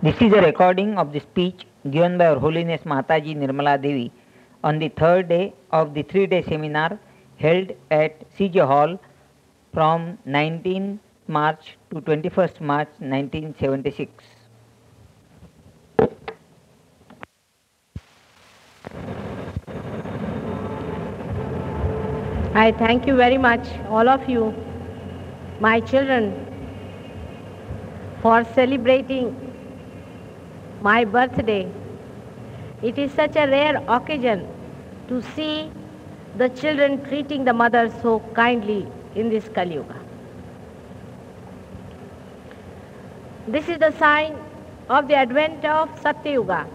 This is a recording of the speech given by Her Holiness Mataji Nirmala Devi on the third day of the 3-day seminar held at CJ Hall from 19th March to 21st March 1976. I thank you very much, all of you, my children, for celebrating my birthday. It is such a rare occasion to see the children treating the mother so kindly in this Kali Yuga. This is the sign of the advent of Satya Yuga.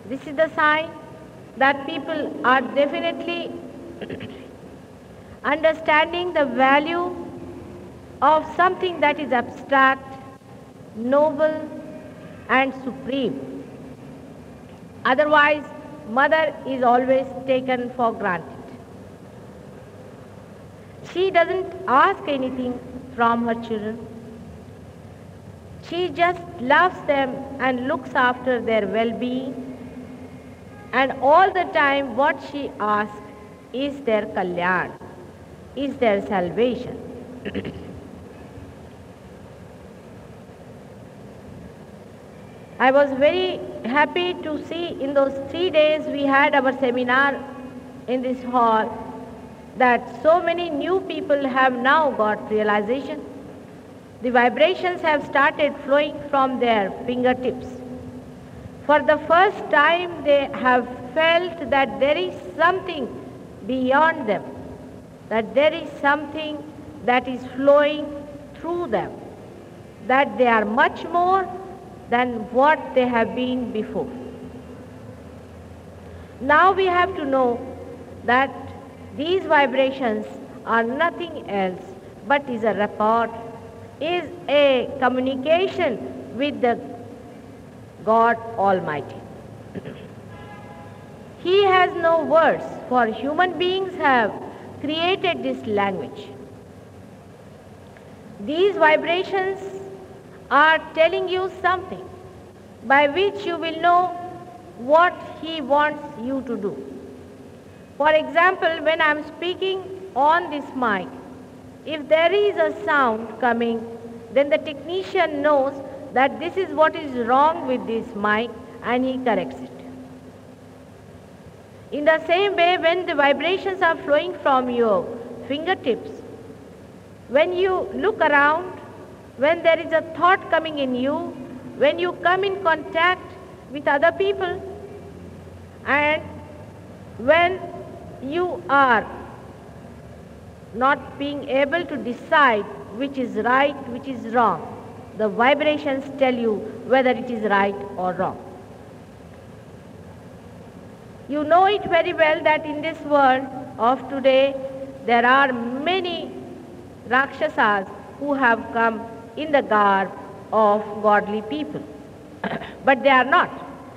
This is the sign that people are definitely understanding the value of something that is abstract, noble, and supreme. Otherwise, mother is always taken for granted. She doesn't ask anything from her children. She just loves them and looks after their well-being, and all the time what she asks is their kalyan, is their salvation. I was very happy to see in those 3 days we had our seminar in this hall that so many new people have now got realization. The vibrations have started flowing from their fingertips. For the first time they have felt that there is something beyond them, that there is something that is flowing through them, that they are much more than what they have been before. Now we have to know that these vibrations are nothing else but is a rapport, is a communication with the God Almighty. He has no words, for human beings have created this language. These vibrations are telling you something by which you will know what He wants you to do. For example, when I am speaking on this mic, if there is a sound coming, then the technician knows that this is what is wrong with this mic and he corrects it. In the same way, when the vibrations are flowing from your fingertips, when you look around, when there is a thought coming in you, when you come in contact with other people, and when you are not being able to decide which is right, which is wrong, the vibrations tell you whether it is right or wrong. You know it very well that in this world of today there are many Rakshasas who have come in the garb of godly people. But they are not.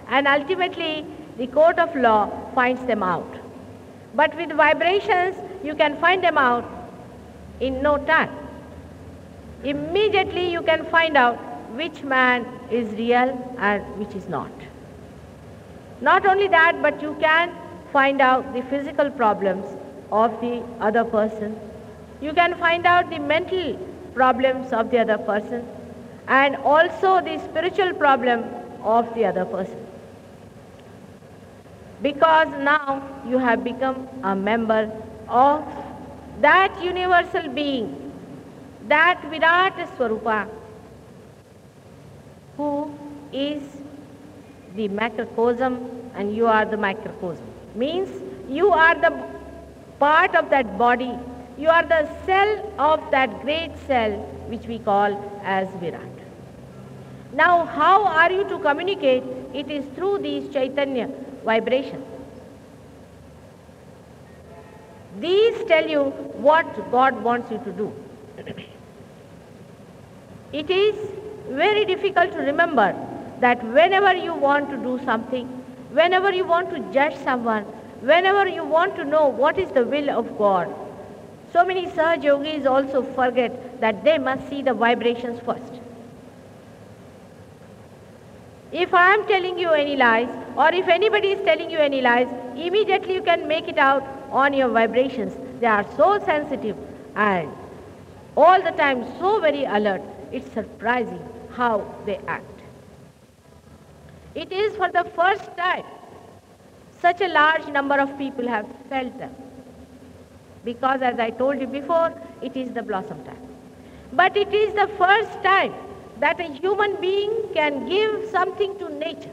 And ultimately the court of law finds them out. But with vibrations you can find them out in no time. Immediately you can find out which man is real and which is not. Not only that, but you can find out the physical problems of the other person. You can find out the mental problems of the other person and also the spiritual problem of the other person. Because now you have become a member of that universal being, that Virat Swarupa, who is the macrocosm and you are the microcosm. Means you are the part of that body, you are the cell of that great cell which we call as Virat. Now how are you to communicate? It is through these Chaitanya vibrations. These tell you what God wants you to do. It is very difficult to remember that whenever you want to do something, whenever you want to judge someone, whenever you want to know what is the will of God, so many Sahaj Yogis also forget that they must see the vibrations first. If I am telling you any lies, or if anybody is telling you any lies, immediately you can make it out on your vibrations. They are so sensitive and all the time so very alert. It's surprising how they act. It is for the first time such a large number of people have felt them. Because as I told you before, it is the blossom time. But it is the first time that a human being can give something to nature.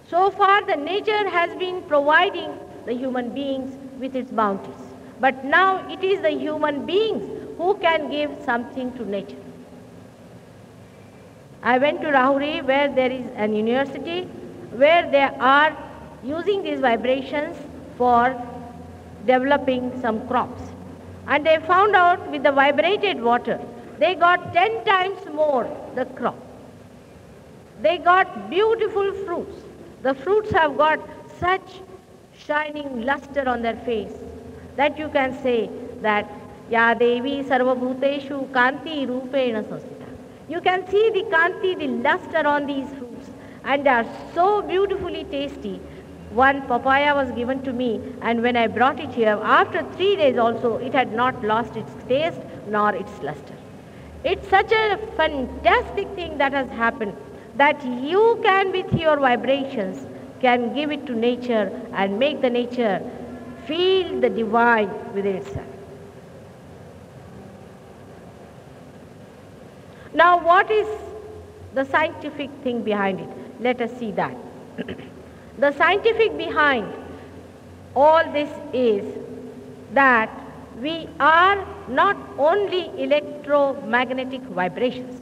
So far, the nature has been providing the human beings with its bounties. But now it is the human beings who can give something to nature. I went to Rahuri, where there is an university where they are using these vibrations for developing some crops. And they found out with the vibrated water, they got 10 times more the crop. They got beautiful fruits. The fruits have got such shining luster on their face that you can say that Ya Devi Sarvabhuteshu Kanti Rupena Samstita. You can see the Kanti, the luster on these fruits, and they are so beautifully tasty. One papaya was given to me, and when I brought it here, after 3 days also, it had not lost its taste nor its luster. It's such a fantastic thing that has happened, that you can, with your vibrations, can give it to nature and make the nature feel the divine within itself. Now, what is the scientific thing behind it? Let us see that. The scientific behind all this is that we are not only electromagnetic vibrations.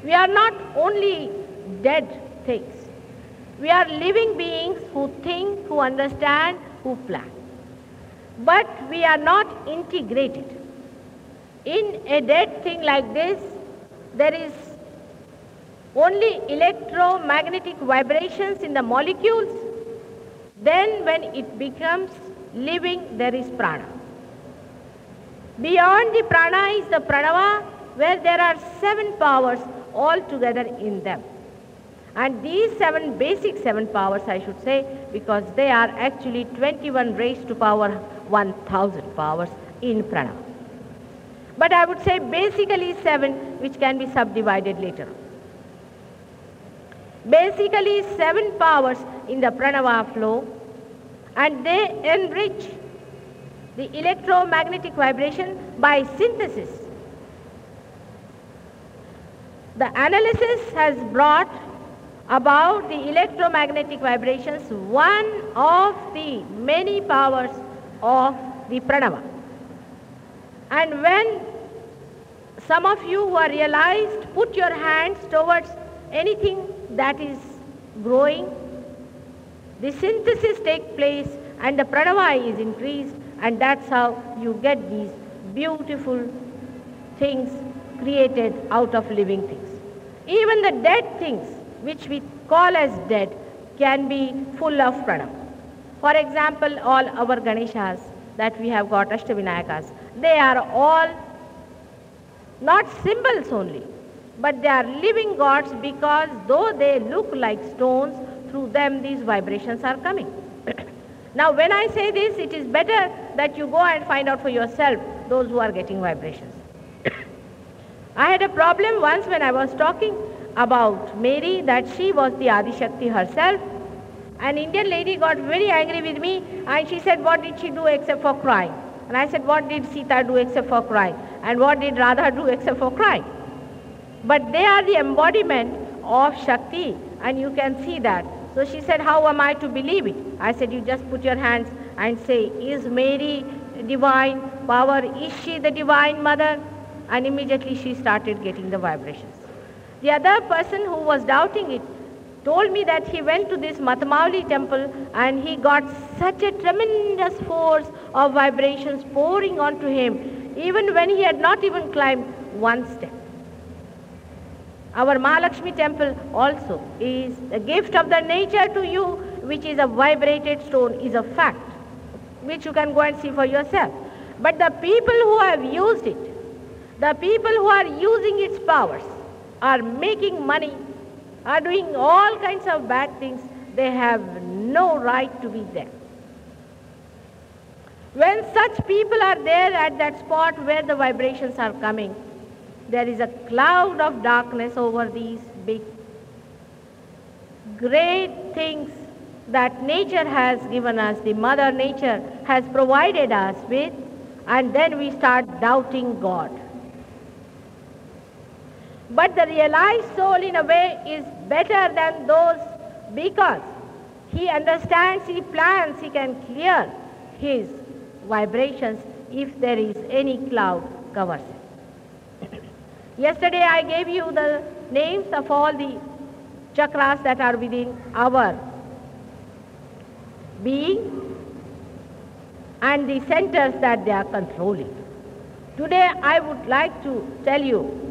We are not only dead things. We are living beings who think, who understand, who plan. But we are not integrated. In a dead thing like this, there is only electromagnetic vibrations in the molecules. Then when it becomes living, there is prana. Beyond the prana is the pranava, where there are 7 powers all together in them. And these basic 7 powers, I should say, because they are actually 21 raised to power 1000 powers in pranava. But I would say basically 7, which can be subdivided later. Basically 7 powers in the pranava flow, and they enrich the electromagnetic vibration by synthesis. The analysis has brought about the electromagnetic vibrations, one of the many powers of the pranava. And when some of you who are realized put your hands towards anything that is growing, the synthesis takes place and the pranava is increased, and that's how you get these beautiful things created out of living things. Even the dead things, which we call as dead, can be full of pranava. For example, all our Ganeshas that we have got, Ashtavinayakas, they are all not symbols only, but they are living gods, because though they look like stones, through them these vibrations are coming. Now when I say this, it is better that you go and find out for yourself, those who are getting vibrations. I had a problem once when I was talking about Mary, that she was the Adi Shakti herself. An Indian lady got very angry with me, and she said, what did she do except for crying? And I said, what did Sita do except for crying? And what did Radha do except for crying? But they are the embodiment of Shakti, and you can see that. So she said, how am I to believe it? I said, you just put your hands and say, is Mary divine power? Is she the divine mother? And immediately she started getting the vibrations. The other person who was doubting it told me that he went to this Matamauli temple and he got such a tremendous force of vibrations pouring onto him, even when he had not even climbed one step. Our Mahalakshmi temple also is a gift of the nature to you, which is a vibrated stone, is a fact, which you can go and see for yourself. But the people who have used it, the people who are using its powers, are making money are doing all kinds of bad things, they have no right to be there. When such people are there at that spot where the vibrations are coming, there is a cloud of darkness over these big, great things that nature has given us, the Mother Nature has provided us with, and then we start doubting God. But the realized soul in a way is better than those because he understands, he plans, he can clear his vibrations if there is any cloud covers it. Yesterday I gave you the names of all the chakras that are within our being and the centers that they are controlling. Today I would like to tell you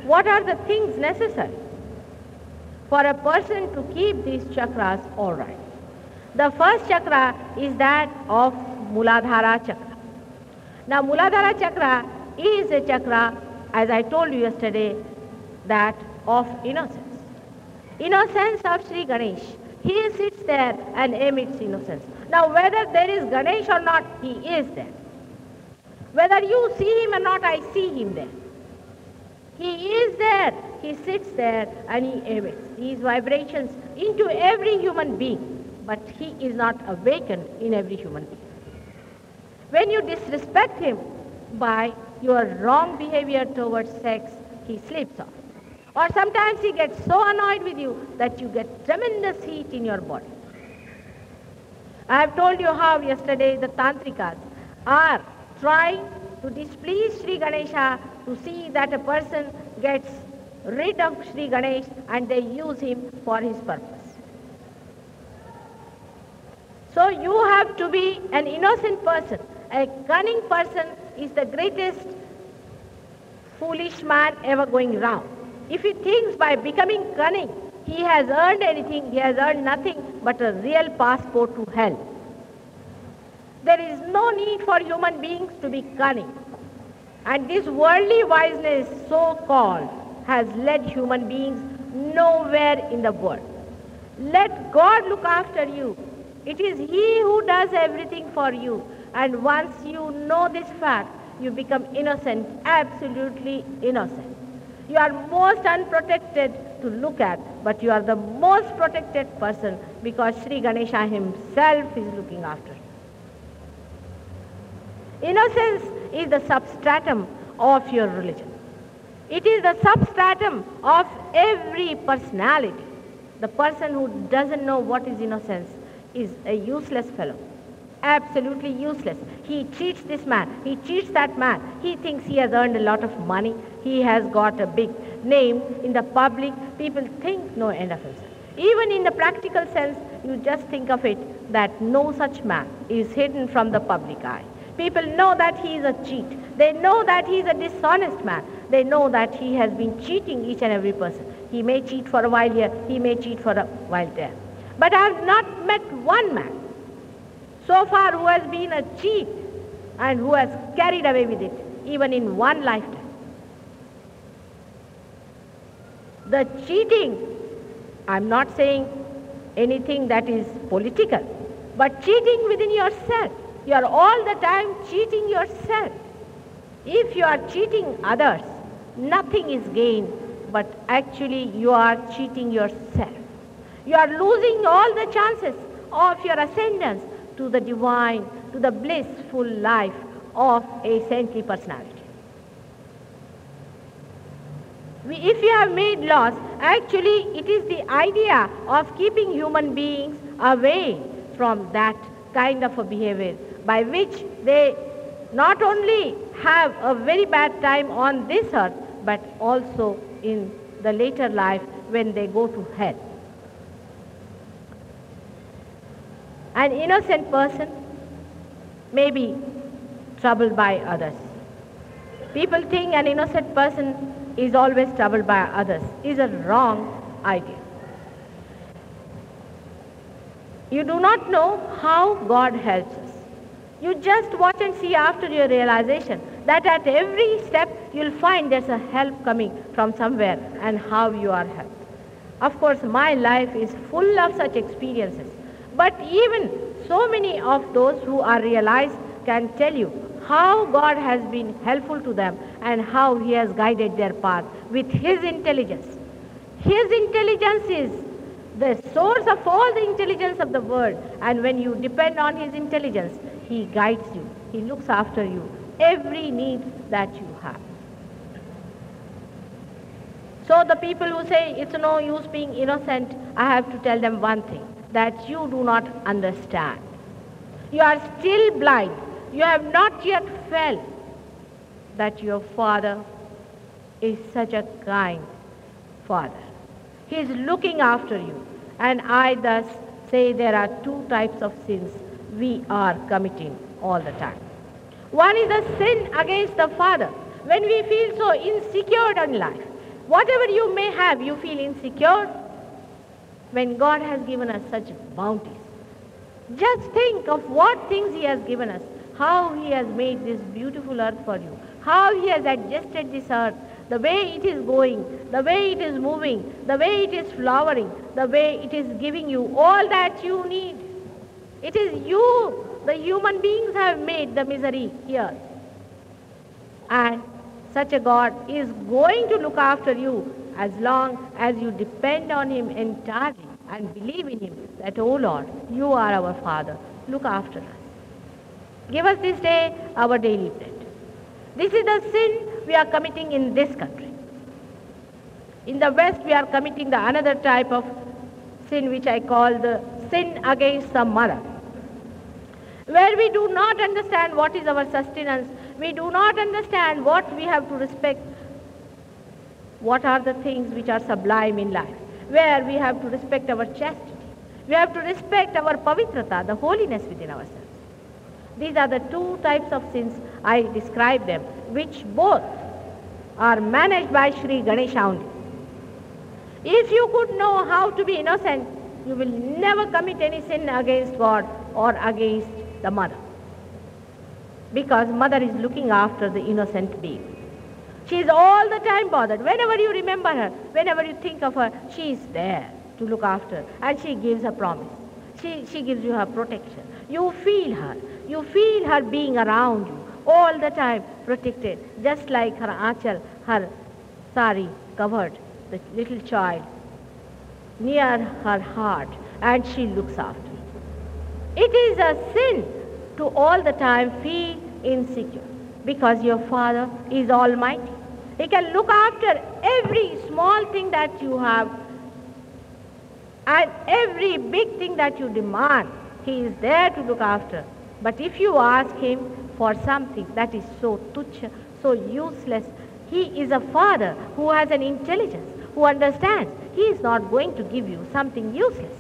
what are the things necessary for a person to keep these chakras all right. The first chakra is that of Muladhara chakra. Now Muladhara chakra is a chakra, as I told you yesterday, that of innocence. Innocence of Sri Ganesh. He sits there and emits innocence. Now whether there is Ganesh or not, he is there. Whether you see him or not, I see him there. He is there. He sits there and he emits these vibrations into every human being. But he is not awakened in every human being. When you disrespect him by your wrong behavior towards sex, he slips off. Or sometimes he gets so annoyed with you that you get tremendous heat in your body. I have told you how yesterday the Tantrikas are trying to displease Sri Ganesha to see that a person gets rid of Sri Ganesh and they use him for his purpose. So you have to be an innocent person. A cunning person is the greatest foolish man ever going round. If he thinks by becoming cunning he has earned anything, he has earned nothing but a real passport to hell. There is no need for human beings to be cunning. And this worldly wiseness, so-called, has led human beings nowhere in the world. Let God look after you. It is He who does everything for you. And once you know this fact, you become innocent, absolutely innocent. You are most unprotected to look at, but you are the most protected person because Sri Ganesha himself is looking after you. Innocence is the substratum of your religion. It is the substratum of every personality. The person who doesn't know what is innocence is a useless fellow. Absolutely useless. He cheats this man, he cheats that man. He thinks he has earned a lot of money. He has got a big name in the public. People think no end of himself. Even in the practical sense, you just think of it that no such man is hidden from the public eye. People know that he is a cheat. They know that he is a dishonest man. They know that he has been cheating each and every person. He may cheat for a while here, he may cheat for a while there. But I have not met one man so far who has been a cheat and who has carried away with it, even in one lifetime. The cheating, I'm not saying anything that is political, but cheating within yourself. You are all the time cheating yourself. If you are cheating others, nothing is gained, but actually you are cheating yourself. You are losing all the chances of your ascendance to the divine, to the blissful life of a saintly personality. If you have made laws, actually it is the idea of keeping human beings away from that kind of a behavior by which they not only have a very bad time on this earth, but also in the later life when they go to hell. An innocent person may be troubled by others. People think an innocent person is always troubled by others. Is a wrong idea. You do not know how God helps us. You just watch and see after your realization that at every step you'll find there's a help coming from somewhere and how you are helped. Of course, my life is full of such experiences. But even so many of those who are realized can tell you how God has been helpful to them and how He has guided their path with His intelligence. His intelligence is the source of all the intelligence of the world. And when you depend on His intelligence, He guides you. He looks after you, every need that you have. So the people who say it's no use being innocent, I have to tell them one thing, that you do not understand. You are still blind. You have not yet felt that your Father is such a kind Father. He is looking after you. And I thus say there are two types of sins we are committing all the time. One is the sin against the Father. When we feel so insecure in life, whatever you may have, you feel insecure. When God has given us such bounties, just think of what things He has given us, how He has made this beautiful earth for you, how He has adjusted this earth, the way it is going, the way it is moving, the way it is flowering, the way it is giving you all that you need. It is you, the human beings, have made the misery here. And such a God is going to look after you as long as you depend on Him entirely and believe in Him that, oh Lord, you are our Father. Look after us. Give us this day our daily bread. This is the sin we are committing in this country. In the West, we are committing the another type of sin which I call the sin against the mother, where we do not understand what is our sustenance. We do not understand what we have to respect, what are the things which are sublime in life, where we have to respect our chastity. We have to respect our pavitrata, the holiness within ourselves. These are the two types of sins I describe them, which both are managed by Sri Ganesha only. If you could know how to be innocent, you will never commit any sin against God or against the mother. Because mother is looking after the innocent babe. She is all the time bothered. Whenever you remember her, whenever you think of her, she is there to look after. And she gives a promise. She gives you her protection. You feel her. You feel her being around you all the time, protected. Just like her achal, her sari covered the little child near her heart. And she looks after you. It is a sin to all the time feel insecure, because your Father is almighty. He can look after every small thing that you have and every big thing that you demand. He is there to look after. But if you ask Him for something that is so tuchha, so useless, He is a Father who has an intelligence, who understands. He is not going to give you something useless.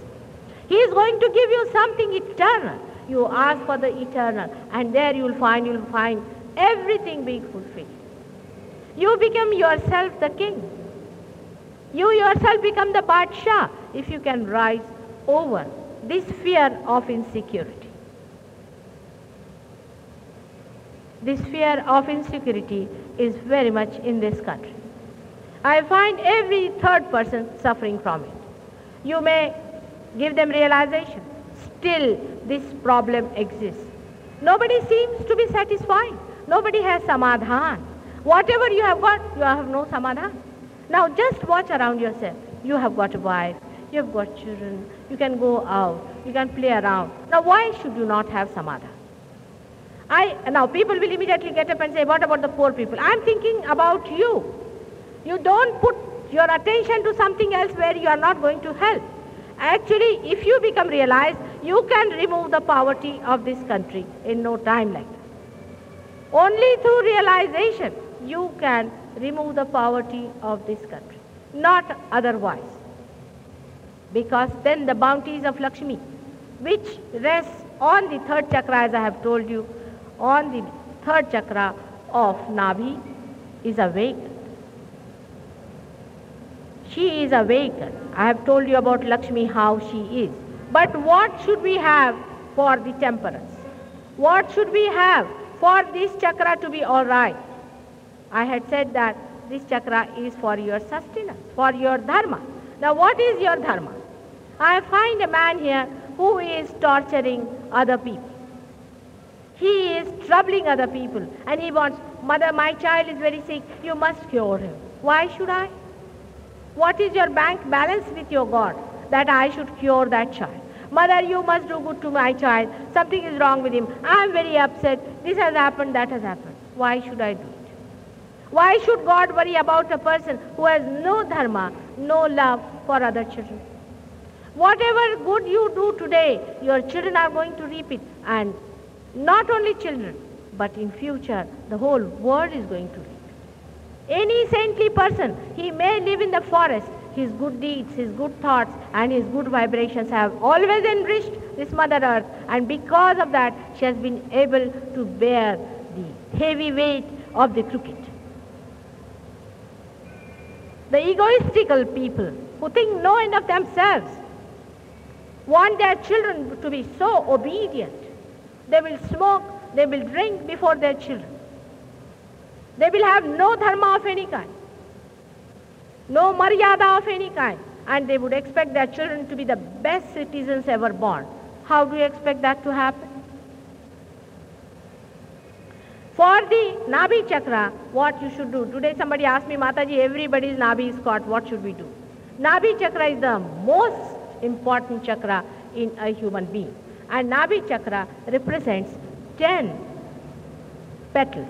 He is going to give you something eternal. You ask for the eternal, and there you'll find everything being fulfilled. You become yourself the king. You yourself become the Badshah if you can rise over this fear of insecurity. This fear of insecurity is very much in this country. I find every third person suffering from it. You may give them realization. Still, this problem exists. Nobody seems to be satisfied. Nobody has samadhan. Whatever you have got, you have no samadhan. Now just watch around yourself. You have got a wife, you have got children, you can go out, you can play around. Now why should you not have samadhan? Now people will immediately get up and say, what about the poor people? I'm thinking about you. You don't put your attention to something else where you are not going to help. Actually, if you become realized, you can remove the poverty of this country in no time like that. Only through realization you can remove the poverty of this country, not otherwise. Because then the bounties of Lakshmi, which rests on the third chakra, as I have told you, on the third chakra of Nabhi, is awakened. She is awakened. I have told you about Lakshmi, how she is. But what should we have for the temperance? What should we have for this chakra to be all right? I had said that this chakra is for your sustenance, for your dharma. Now what is your dharma? I find a man here who is torturing other people. He is troubling other people and he wants, mother, my child is very sick, you must cure him. Why should I? What is your bank balance with your God that I should cure that child? Mother, you must do good to my child. Something is wrong with him. I am very upset. This has happened, that has happened. Why should I do it? Why should God worry about a person who has no dharma, no love for other children? Whatever good you do today, your children are going to reap it. And not only children, but in future, the whole world is going to reap. Any saintly person, he may live in the forest, his good deeds, his good thoughts, and his good vibrations have always enriched this Mother Earth, and because of that, she has been able to bear the heavy weight of the crooked. The egoistical people who think no end of themselves want their children to be so obedient. They will smoke, they will drink before their children. They will have no dharma of any kind, no maryada of any kind, and they would expect their children to be the best citizens ever born. How do you expect that to happen? For the Nabhi Chakra, what you should do? Today somebody asked me, Mataji, everybody's Nabhi is caught, what should we do? Nabhi Chakra is the most important chakra in a human being. And Nabhi Chakra represents 10 petals.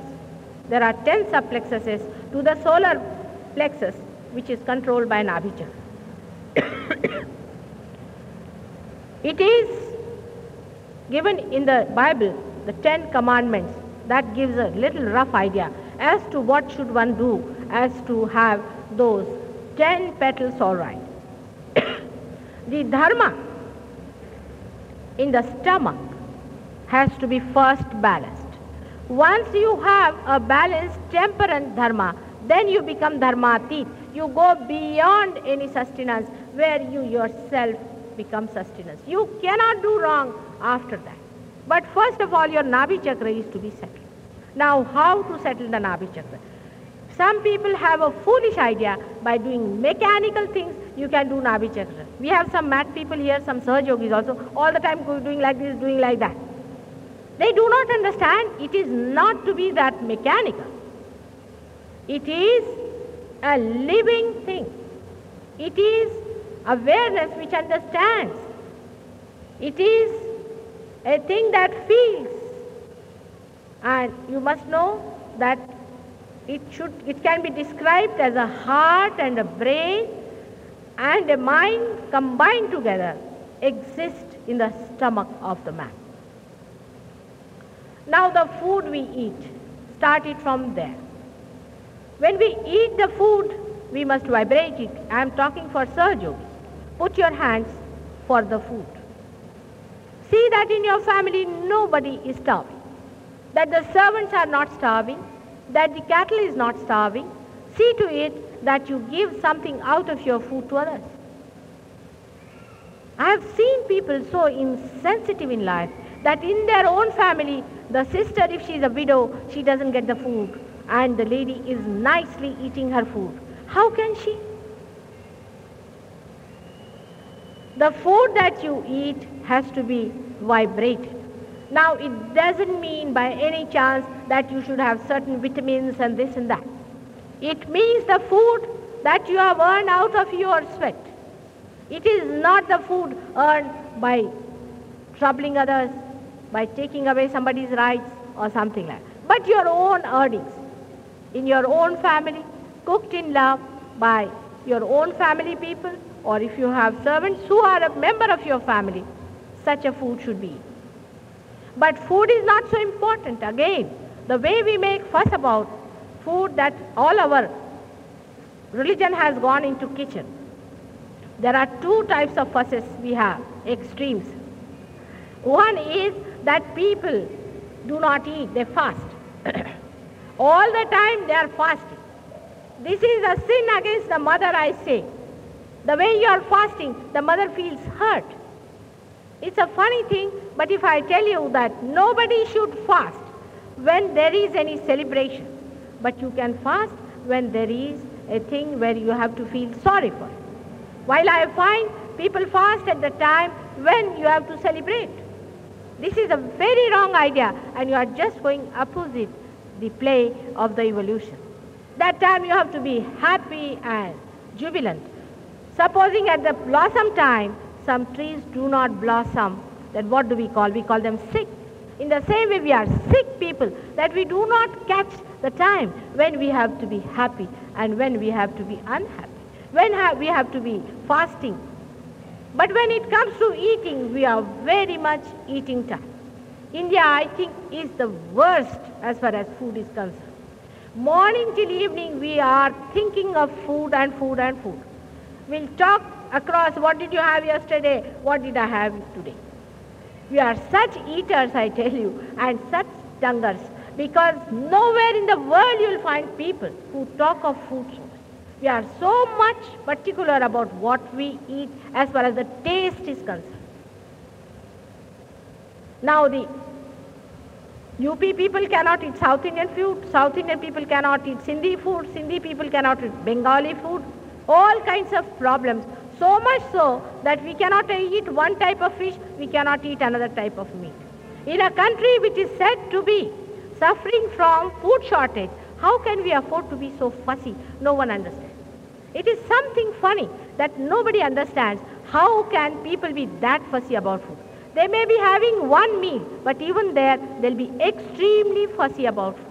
There are 10 subplexuses to the solar plexus, which is controlled by Nabhi Chakra. It is given in the Bible, the 10 commandments. That gives a little rough idea as to what should one do as to have those 10 petals all right. The dharma in the stomach has to be first balanced. Once you have a balanced temperance dharma, then you become dharmatit. You go beyond any sustenance where you yourself become sustenance. You cannot do wrong after that. But first of all, your Nabhi Chakra is to be settled. Now, how to settle the Nabhi Chakra? Some people have a foolish idea by doing mechanical things, you can do Nabhi Chakra. We have some mad people here, some Sahaja Yogis also, all the time doing like this, doing like that. They do not understand it is not to be that mechanical. It is a living thing. It is awareness which understands. It is a thing that feels. And you must know that it can be described as a heart and a brain and a mind combined together exist in the stomach of the man. Now the food we eat, start it from there. When we eat the food, we must vibrate it. I am talking for Sahaja Yogis. Put your hands for the food. See that in your family nobody is starving, that the servants are not starving, that the cattle is not starving. See to it that you give something out of your food to others. I have seen people so insensitive in life that in their own family, the sister, if she is a widow, she doesn't get the food, and the lady is nicely eating her food. How can she? The food that you eat has to be vibrated. Now, it doesn't mean by any chance that you should have certain vitamins and this and that. It means the food that you have earned out of your sweat. It is not the food earned by troubling others, by taking away somebody's rights or something like that, but your own earnings, in your own family, cooked in love by your own family people, or if you have servants who are a member of your family, such a food should be eaten. But food is not so important. Again, the way we make fuss about food, that all our religion has gone into kitchen. There are two types of fusses we have, extremes. One is that people do not eat, they fast. All the time they are fasting. This is a sin against the mother, I say. The way you are fasting, the mother feels hurt. It's a funny thing, but if I tell you that nobody should fast when there is any celebration, but you can fast when there is a thing where you have to feel sorry for. While I find people fast at the time when you have to celebrate. This is a very wrong idea, and you are just going opposite the play of the evolution. That time you have to be happy and jubilant. Supposing at the blossom time, some trees do not blossom, then what do we call? We call them sick. In the same way, we are sick people, that we do not catch the time when we have to be happy and when we have to be unhappy, when we have to be fasting. But when it comes to eating, we are very much eating time. India, I think, is the worst as far as food is concerned. Morning till evening, we are thinking of food and food and food. We'll talk across, what did you have yesterday? What did I have today? We are such eaters, I tell you, and such tonguers, because nowhere in the world you will find people who talk of food so much. We are so much particular about what we eat as far as the taste is concerned. Now the UP people cannot eat South Indian food, South Indian people cannot eat Sindhi food, Sindhi people cannot eat Bengali food, all kinds of problems. So much so that we cannot eat one type of fish, we cannot eat another type of meat. In a country which is said to be suffering from food shortage, how can we afford to be so fussy? No one understands. It is something funny that nobody understands. How can people be that fussy about food? They may be having one meal, but even there, they'll be extremely fussy about food.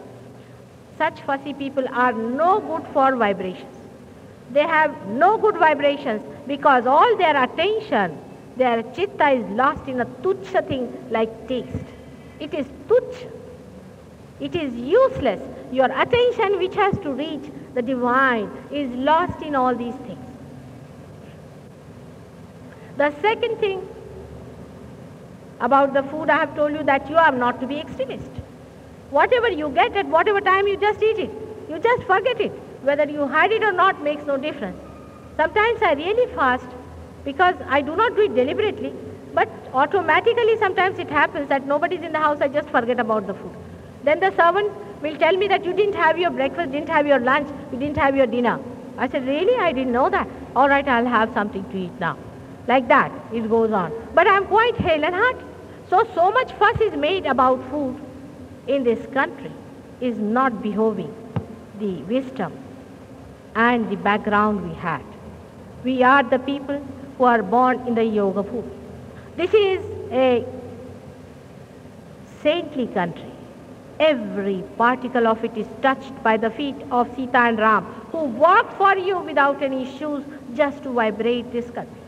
Such fussy people are no good for vibrations. They have no good vibrations because all their attention, their chitta is lost in a tuchha thing like taste. It is tuchha. It is useless. Your attention which has to reach the divine is lost in all these things. The second thing about the food, I have told you that you are not to be extremist. Whatever you get at whatever time, you just eat it. You just forget it. Whether you had it or not makes no difference. Sometimes I really fast because I do not do it deliberately, but automatically sometimes it happens that nobody is in the house, I just forget about the food. Then the servant will tell me that you didn't have your breakfast, didn't have your lunch, you didn't have your dinner. I said, really? I didn't know that. All right, I'll have something to eat now. Like that, it goes on. But I'm quite hale and hearty. So much fuss is made about food in this country is not behoving the wisdom and the background we had. We are the people who are born in the yoga food. This is a saintly country. Every particle of it is touched by the feet of Sita and Ram, who walked for you without any shoes just to vibrate this country.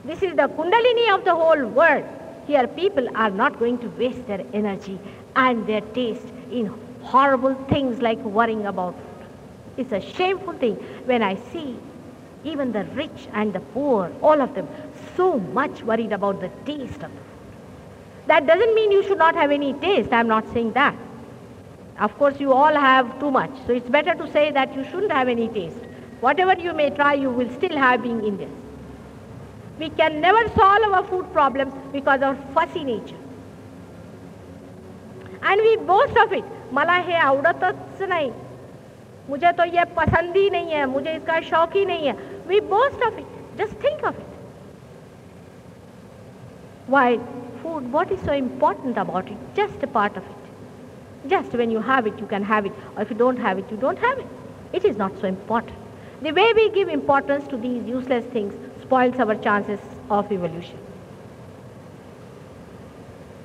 This is the Kundalini of the whole world. Here people are not going to waste their energy and their taste in horrible things like worrying about food. It's a shameful thing when I see even the rich and the poor, all of them, so much worried about the taste of the food. That doesn't mean you should not have any taste. I'm not saying that. Of course, you all have too much. So it's better to say that you shouldn't have any taste. Whatever you may try, you will still have being Indians. We can never solve our food problems because of fussy nature. And we boast of it. मला हे आवडतच नाही. मुझे तो ये पसंद ही नहीं है. मुझे इसका शौक ही नहीं है. We boast of it. Just think of it. While food, what is so important about it? Just a part of it. Just when you have it, you can have it. Or if you don't have it, you don't have it. It is not so important. The way we give importance to these useless things spoils our chances of evolution.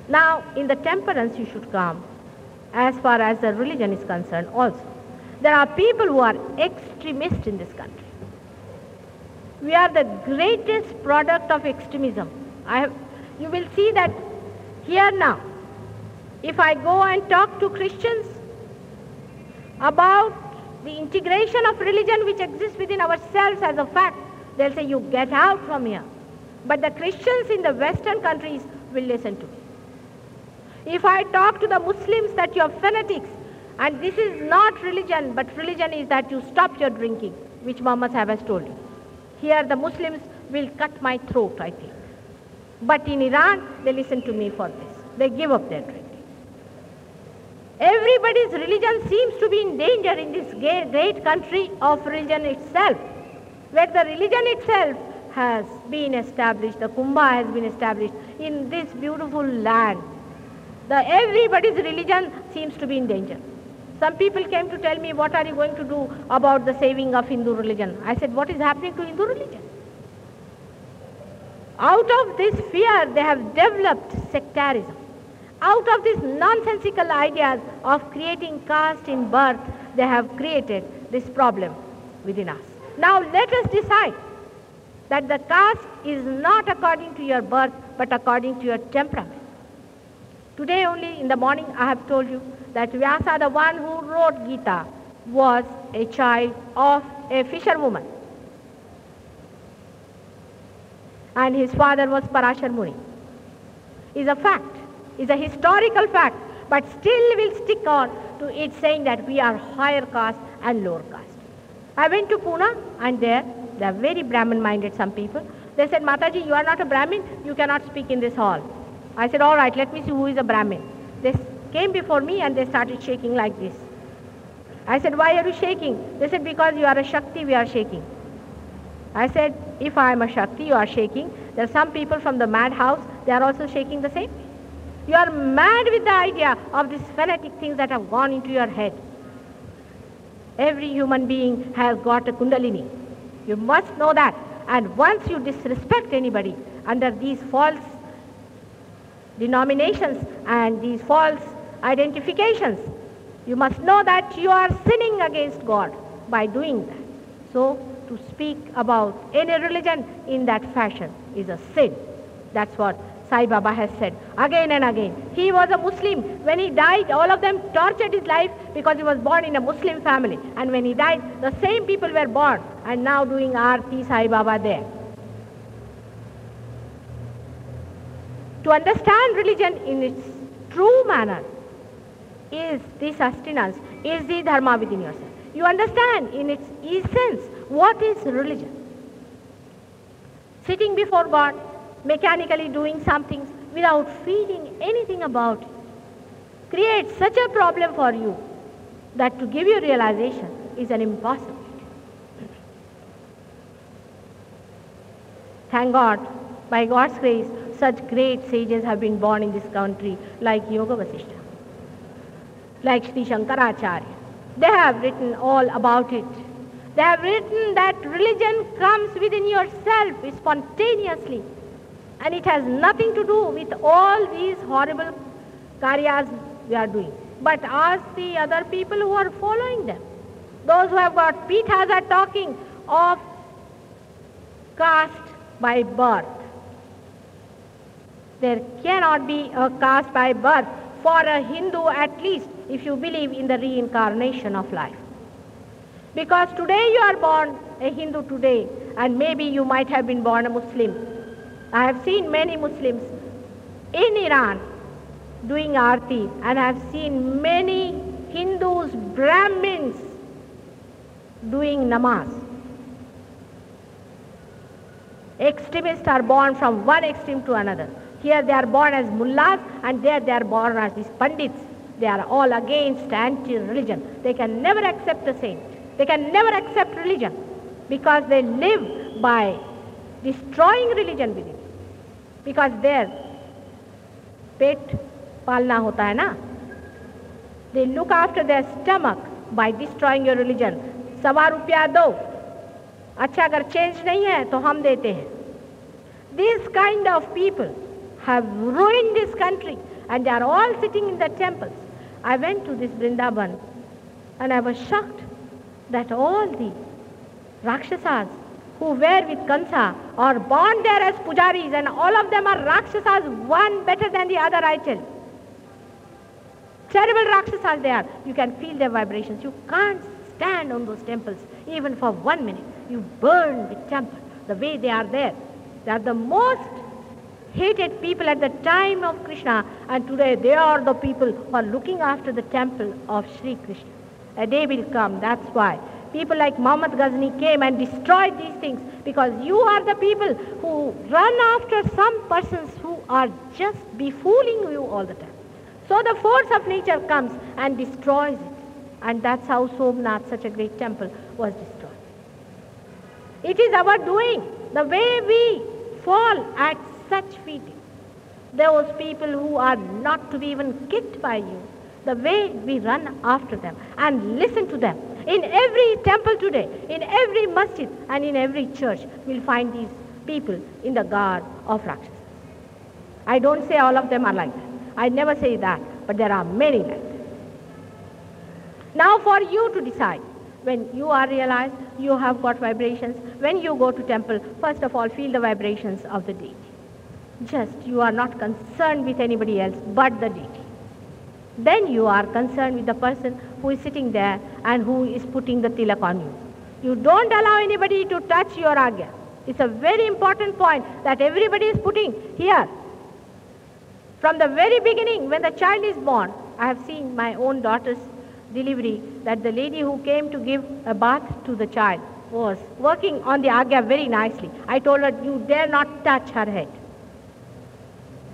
Now, in the temperance you should come, as far as the religion is concerned also. There are people who are extremists in this country. We are the greatest product of extremism. You will see that here now. If I go and talk to Christians about the integration of religion which exists within ourselves as a fact, they'll say, you get out from here. But the Christians in the Western countries will listen to me. If I talk to the Muslims that you are fanatics, and this is not religion, but religion is that you stop your drinking, which Muhammad Sahib has told you. Here the Muslims will cut my throat, I think. But in Iran, they listen to me for this. They give up their drinking. Everybody's religion seems to be in danger in this great country of religion itself, where the religion itself has been established, the Kumbh has been established in this beautiful land. Everybody's religion seems to be in danger. Some people came to tell me, what are you going to do about the saving of Hindu religion? I said, what is happening to Hindu religion? Out of this fear, they have developed sectarism. Out of these nonsensical ideas of creating caste in birth, they have created this problem within us. Now let us decide that the caste is not according to your birth, but according to your temperament. Today only in the morning I have told you that Vyasa, the one who wrote Gita, was a child of a fisherwoman. And his father was Parashar Muni. It's a fact. It's a historical fact. But still we'll stick on to it saying that we are higher caste and lower caste. I went to Pune and there are very Brahmin-minded some people. They said, Mataji, you are not a Brahmin, you cannot speak in this hall. I said, all right, let me see who is a Brahmin. They came before me and they started shaking like this. I said, why are you shaking? They said, because you are a Shakti, we are shaking. I said, if I am a Shakti, you are shaking. There are some people from the madhouse, they are also shaking the same. You are mad with the idea of these fanatic things that have gone into your head. Every human being has got a Kundalini. You must know that. And once you disrespect anybody under these false denominations and these false identifications, you must know that you are sinning against God by doing that. So, to speak about any religion in that fashion is a sin. That's what Sai Baba has said again and again. He was a Muslim. When he died, all of them tortured his life because he was born in a Muslim family. And when he died, the same people were born and now doing Aarti Sai Baba there. To understand religion in its true manner is the sustenance, is the dharma within yourself. You understand in its essence what is religion. Sitting before God, mechanically doing some things without feeling anything about it creates such a problem for you that to give you realization is an impossibility. Thank God, by God's grace, such great sages have been born in this country like Yoga Vasishtha, like Sri Shankaracharya. They have written all about it. They have written that religion comes within yourself spontaneously. And it has nothing to do with all these horrible karyas we are doing. But ask the other people who are following them. Those who have got pithas are talking of caste by birth. There cannot be a caste by birth for a Hindu, at least if you believe in the reincarnation of life. Because today you are born a Hindu today, and maybe you might have been born a Muslim. I have seen many Muslims in Iran doing Aarti, and I have seen many Hindus, Brahmins doing namaz. Extremists are born from one extreme to another. Here they are born as mullahs, and there they are born as these pandits. They are all against anti-religion. They can never accept a saint. They can never accept religion because they live by destroying religion within. Because their pet palna hota hai na. They look after their stomach by destroying your religion. सवा रुपया दो, अच्छा अगर change नहीं है तो हम देते हैं. These kind of people have ruined this country, and they are all sitting in the temples. I went to this Vrindavan and I was shocked that all the Rakshasas who were with Kansa are born there as pujaris, and all of them are Rakshasas, one better than the other, I tell you. Terrible Rakshasas they are. You can feel their vibrations. You can't stand on those temples even for 1 minute. You burn the temple the way they are there. They are the most hated people at the time of Krishna, and today they are the people who are looking after the temple of Sri Krishna. A day will come, that's why. People like Muhammad Ghazni came and destroyed these things, because you are the people who run after some persons who are just befooling you all the time. So the force of nature comes and destroys it. And that's how Somnath, such a great temple, was destroyed. It is our doing. the way we fall at such feeding, those people who are not to be even kicked by you, the way we run after them and listen to them. In every temple today, in every masjid and in every church, we'll find these people in the guard of Rakshasas. I don't say all of them are like that. I never say that, but there are many like that. Now for you to decide, when you are realized you have got vibrations, when you go to temple, first of all feel the vibrations of the deity. Just you are not concerned with anybody else but the deity. Then you are concerned with the person who is sitting there and who is putting the tilak on you. You don't allow anybody to touch your agya. It's a very important point that everybody is putting here. From the very beginning, when the child is born, I have seen my own daughter's delivery, that the lady who came to give a bath to the child was working on the agya very nicely. I told her, you dare not touch her head.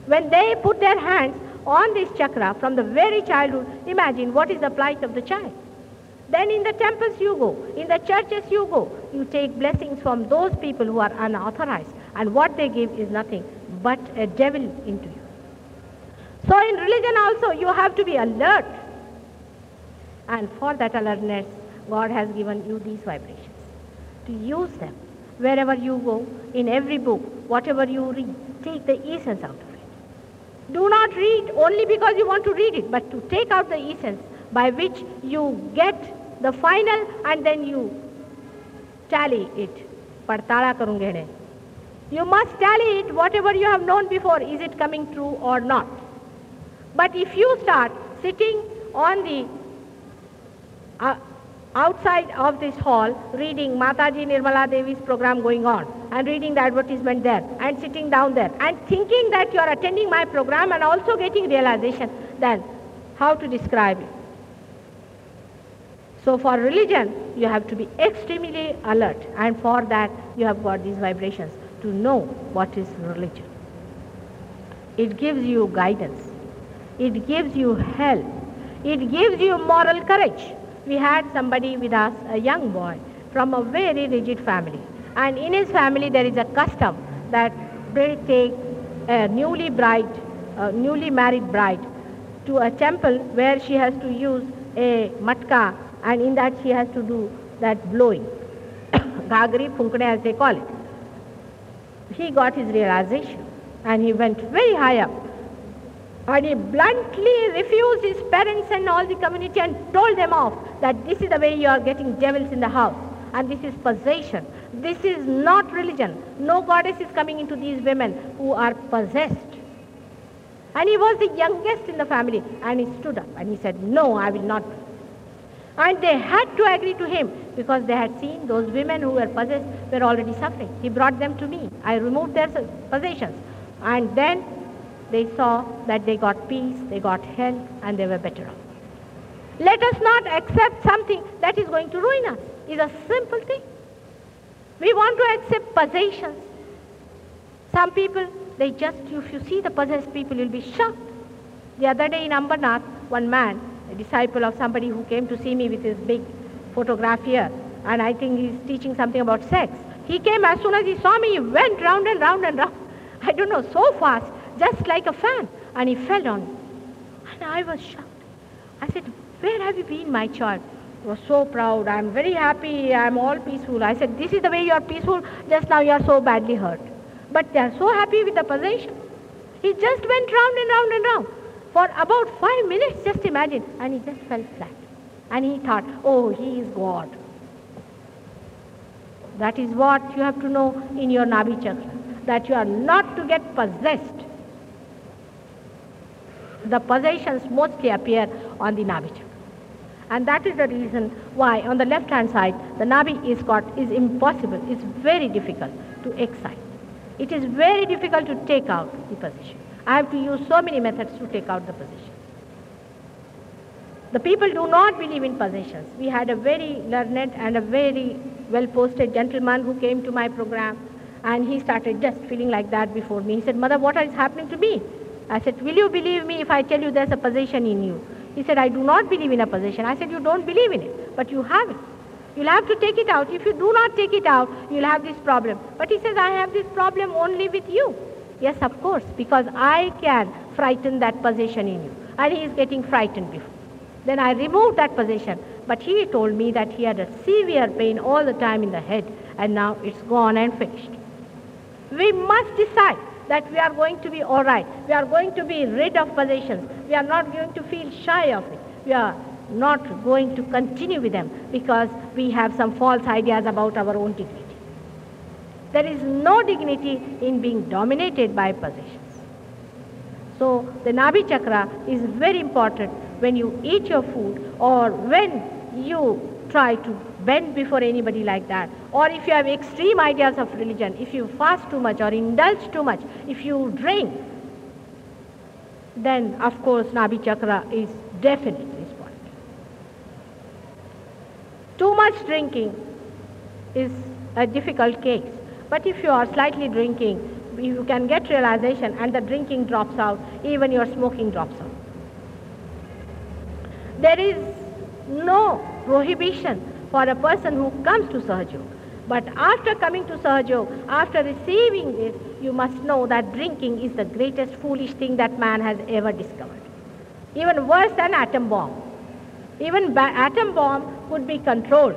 When they put their hands on this chakra from the very childhood, imagine what is the plight of the child. Then in the temples you go, in the churches you go, you take blessings from those people who are unauthorized, and what they give is nothing but a devil into you. So in religion also you have to be alert. And for that alertness, God has given you these vibrations. To use them wherever you go, in every book, whatever you read, take the essence out of it. Do not read only because you want to read it, but to take out the essence by which you get the final and then you tally it. Partala karunge. You must tally it, whatever you have known before, is it coming true or not? But if you start sitting on the outside of this hall, reading Mataji Nirmala Devi's program going on, and reading the advertisement there, and sitting down there, and thinking that you are attending my program and also getting realization, then how to describe it? So for religion, you have to be extremely alert, and for that you have got these vibrations to know what is religion. It gives you guidance. It gives you help. It gives you moral courage. We had somebody with us, a young boy, from a very rigid family. And in his family there is a custom that they take a newly married bride to a temple where she has to use a matka, and in that she has to do that blowing. Ghagri, Funkne as they call it. He got his realization and he went very high up. And he bluntly refused his parents and all the community and told them off that this is the way you are getting devils in the house. And this is possession. This is not religion. No goddess is coming into these women who are possessed. And he was the youngest in the family. And he stood up and he said, no, I will not. And they had to agree to him because they had seen those women who were possessed were already suffering. He brought them to me. I removed their possessions. And then they saw that they got peace, they got health, and they were better off. Let us not accept something that is going to ruin us. It's a simple thing. We want to accept possessions. Some people, if you see the possessed people, you'll be shocked. The other day in Ambernath, one man, a disciple of somebody who came to see me with his big photograph here, and I think he's teaching something about sex. He came, as soon as he saw me, he went round and round and round. I don't know, so fast, just like a fan, and he fell on me. And I was shocked. I said, where have you been, my child? He was so proud. I'm very happy. I'm all peaceful. I said, this is the way you are peaceful. Just now you are so badly hurt. But they are so happy with the possession. He just went round and round and round for about 5 minutes, just imagine. And he just fell flat. And he thought, oh, he is God. That is what you have to know in your Nabhi Chakra, that you are not to get possessed. The possessions mostly appear on the Nabhi Chakra. And that is the reason why on the left-hand side, the Nabhi is impossible. It's very difficult to excite. It is very difficult to take out the possession. I have to use so many methods to take out the possession. The people do not believe in possessions. We had a very learned and a very well-posted gentleman who came to my program, and he started just feeling like that before me. He said, Mother, what is happening to me? I said, will you believe me if I tell you there's a possession in you? He said, I do not believe in a possession. I said, you don't believe in it, but you have it. You'll have to take it out. If you do not take it out, you'll have this problem. But he says, I have this problem only with you. Yes, of course, because I can frighten that possession in you. And he is getting frightened before. Then I removed that possession. But he told me that he had a severe pain all the time in the head, and now it's gone and finished. We must decide that we are going to be all right. We are going to be rid of possessions. We are not going to feel shy of it. We are not going to continue with them because we have some false ideas about our own dignity. There is no dignity in being dominated by possessions. So the Nabhi Chakra is very important when you eat your food or when you try to bend before anybody like that, or if you have extreme ideas of religion, if you fast too much or indulge too much, if you drink, then of course Nabhi Chakra is definitely spoiled. Too much drinking is a difficult case, but if you are slightly drinking, you can get realization and the drinking drops out, even your smoking drops out. There is no prohibition for a person who comes to Sahaja Yoga. But after coming to Sahaja Yoga, after receiving this, you must know that drinking is the greatest foolish thing that man has ever discovered. Even worse than atom bomb. Even atom bomb could be controlled.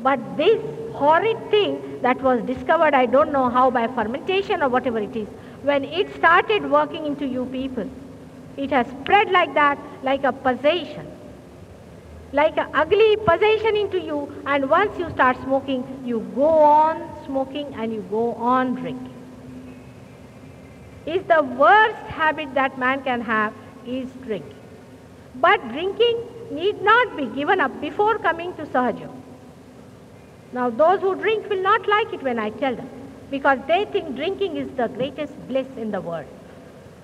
But this horrid thing that was discovered, I don't know how, by fermentation or whatever it is, when it started working into you people, it has spread like that, like a possession. Like an ugly possession into you, and once you start smoking, you go on smoking and you go on drinking. Is the worst habit that man can have is drinking. But drinking need not be given up before coming to Sahaja Yoga. Now those who drink will not like it when I tell them, because they think drinking is the greatest bliss in the world.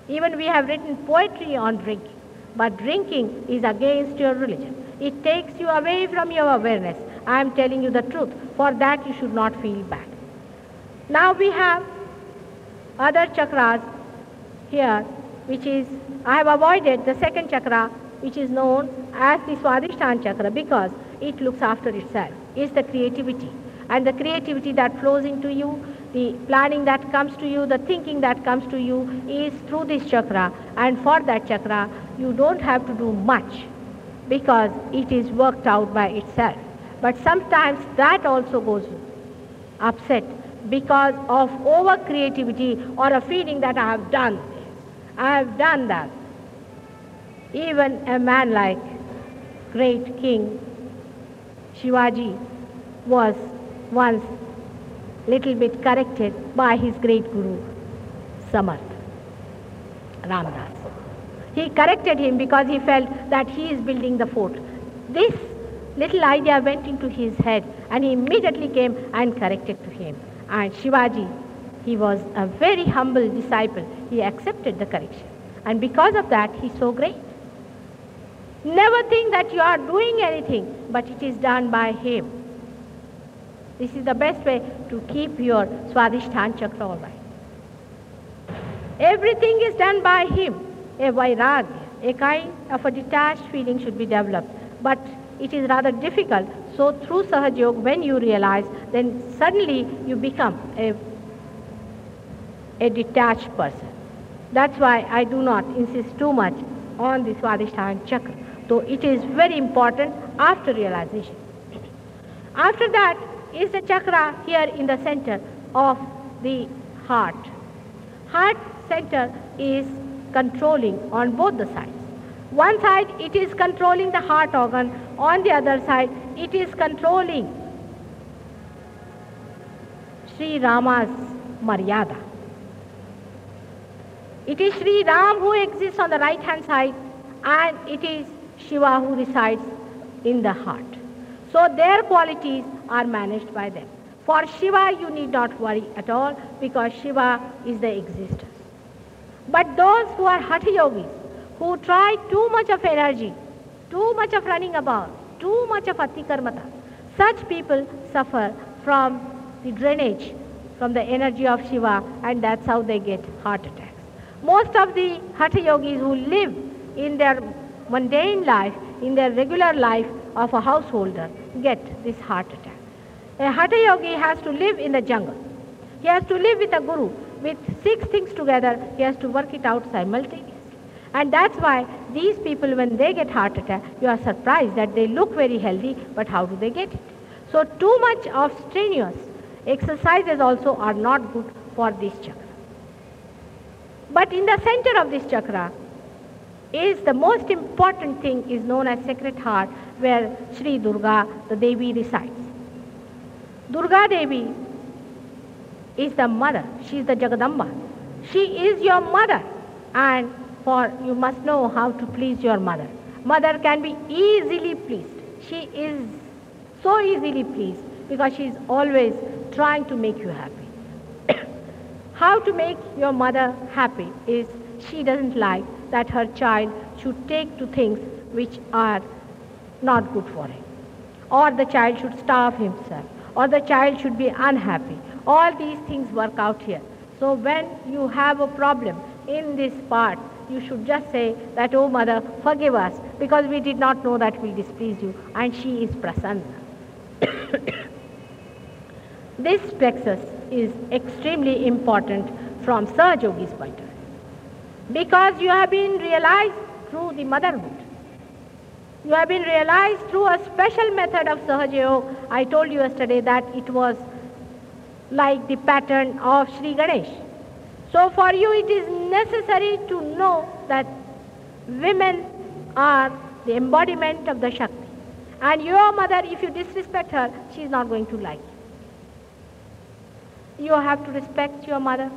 Even we have written poetry on drinking, but drinking is against your religion. It takes you away from your awareness. I am telling you the truth. For that you should not feel bad. Now we have other chakras here, which is, I have avoided the second chakra, which is known as the Swadhisthana chakra, because it looks after itself. It's the creativity. And the creativity that flows into you, the planning that comes to you, the thinking that comes to you is through this chakra. And for that chakra, you don't have to do much, because it is worked out by itself. But sometimes that also goes upset because of over creativity or a feeling that I have done this, I have done that. Even a man like great King Shivaji was once little bit corrected by his great guru Samarth Ramdas. He corrected him because he felt that he is building the fort. This little idea went into his head and he immediately came and corrected to him. And Shivaji, he was a very humble disciple. He accepted the correction. And because of that, he's so great. Never think that you are doing anything, but it is done by him. This is the best way to keep your Swadhisthana chakra all right. Everything is done by him. A vairagya, a kind of a detached feeling should be developed. But it is rather difficult. So through Sahaja Yoga, when you realize, then suddenly you become a detached person. That's why I do not insist too much on the Swadhisthana chakra, though it is very important after realization. After that is the chakra here in the center of the heart. Heart center is controlling on both the sides. One side it is controlling the heart organ, on the other side it is controlling Sri Rama's Maryada. It is Sri Ram who exists on the right hand side and it is Shiva who resides in the heart. So their qualities are managed by them. For Shiva you need not worry at all because Shiva is the existence. But those who are Hatha Yogis, who try too much of energy, too much of running about, too much of Atikarmata, such people suffer from the drainage from the energy of Shiva, and that's how they get heart attacks. Most of the Hatha Yogis who live in their mundane life, in their regular life of a householder, get this heart attack. A Hatha yogi has to live in the jungle. He has to live with a guru. With 6 things together, he has to work it out simultaneously. And that's why these people, when they get heart attack, you are surprised that they look very healthy, but how do they get it? So too much of strenuous exercises also are not good for this chakra. But in the center of this chakra is the most important thing is known as Sacred Heart, where Sri Durga, the Devi, resides. Durga Devi is the mother. She is the Jagadamba. She is your mother, and for you must know how to please your mother. Mother can be easily pleased. She is so easily pleased because she is always trying to make you happy. How to make your mother happy is she doesn't like that her child should take to things which are not good for him, or the child should starve himself, or the child should be unhappy. All these things work out here. So when you have a problem in this part, you should just say that, oh mother, forgive us because we did not know that we displeased you, and she is prasanna. This plexus is extremely important from Sahaja Yogi's point of view, because you have been realized through the motherhood. You have been realized through a special method of Sahaja Yoga. I told you yesterday that it was like the pattern of Sri Ganesh. So for you it is necessary to know that women are the embodiment of the Shakti. And your mother, if you disrespect her, she is not going to like you. You have to respect your mother.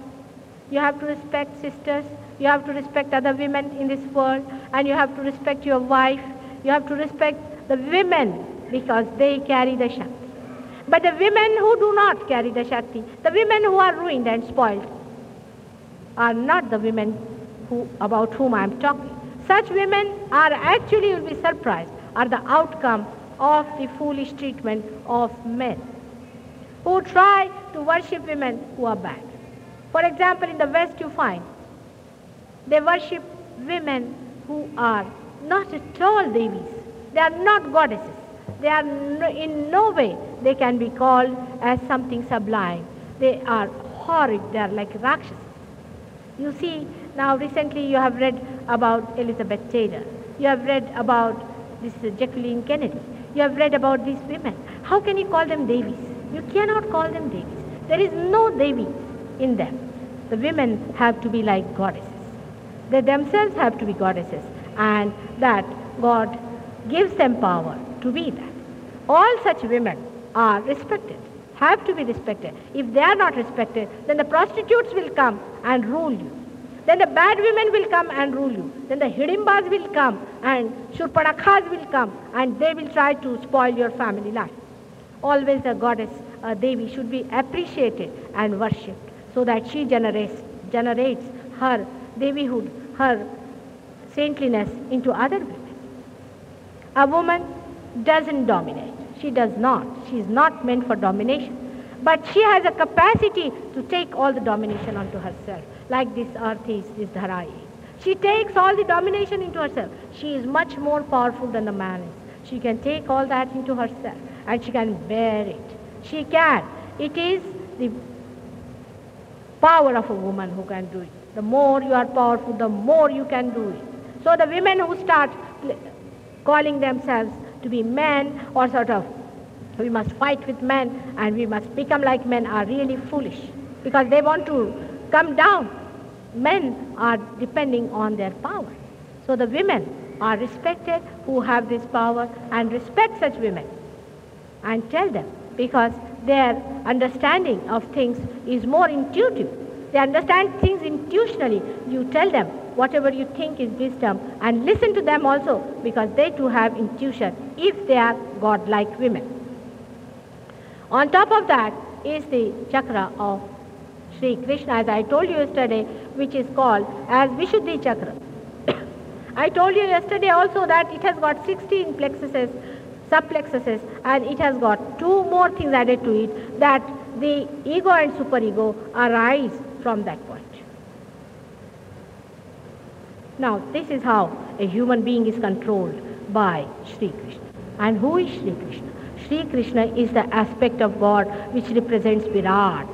You have to respect sisters. You have to respect other women in this world. And you have to respect your wife. You have to respect the women because they carry the Shakti. But the women who do not carry the Shakti, the women who are ruined and spoiled, are not the women about whom I am talking. Such women are actually, you will be surprised, are the outcome of the foolish treatment of men who try to worship women who are bad. For example, in the West you find they worship women who are not at all Devis. They are not goddesses. They are in no way they can be called as something sublime. They are horrid. They are like Rakshasas. You see, now recently you have read about Elizabeth Taylor. You have read about this Jacqueline Kennedy. You have read about these women. How can you call them Devis? You cannot call them Devis. There is no Devi in them. The women have to be like goddesses. They themselves have to be goddesses, and that God gives them power to be that. All such women are respected, have to be respected. If they are not respected, then the prostitutes will come and rule you. Then the bad women will come and rule you. Then the Hidimbas will come and Shurpanakhas will come and they will try to spoil your family life. Always a goddess, a Devi should be appreciated and worshipped so that she generates her Devihood, her saintliness into other women. A woman doesn't dominate. She does not. She is not meant for domination. But she has a capacity to take all the domination onto herself, like this earth is, this Dhara is. She takes all the domination into herself. She is much more powerful than the man is. She can take all that into herself and she can bear it. She can. It is the power of a woman who can do it. The more you are powerful, the more you can do it. So the women who start calling themselves to be men, or sort of we must fight with men and we must become like men, are really foolish because they want to come down. Men are depending on their power. So the women are respected who have this power, and respect such women and tell them, because their understanding of things is more intuitive. They understand things intuitionally. You tell them whatever you think is wisdom and listen to them also, because they too have intuition if they are godlike women. On top of that is the chakra of Sri Krishna, as I told you yesterday, which is called as Vishuddhi chakra. I told you yesterday also that it has got 16 plexuses, subplexuses, and it has got 2 more things added to it, that the ego and superego arise from that point. Now, this is how a human being is controlled by Sri Krishna. And who is Sri Krishna? Sri Krishna is the aspect of God which represents Virat.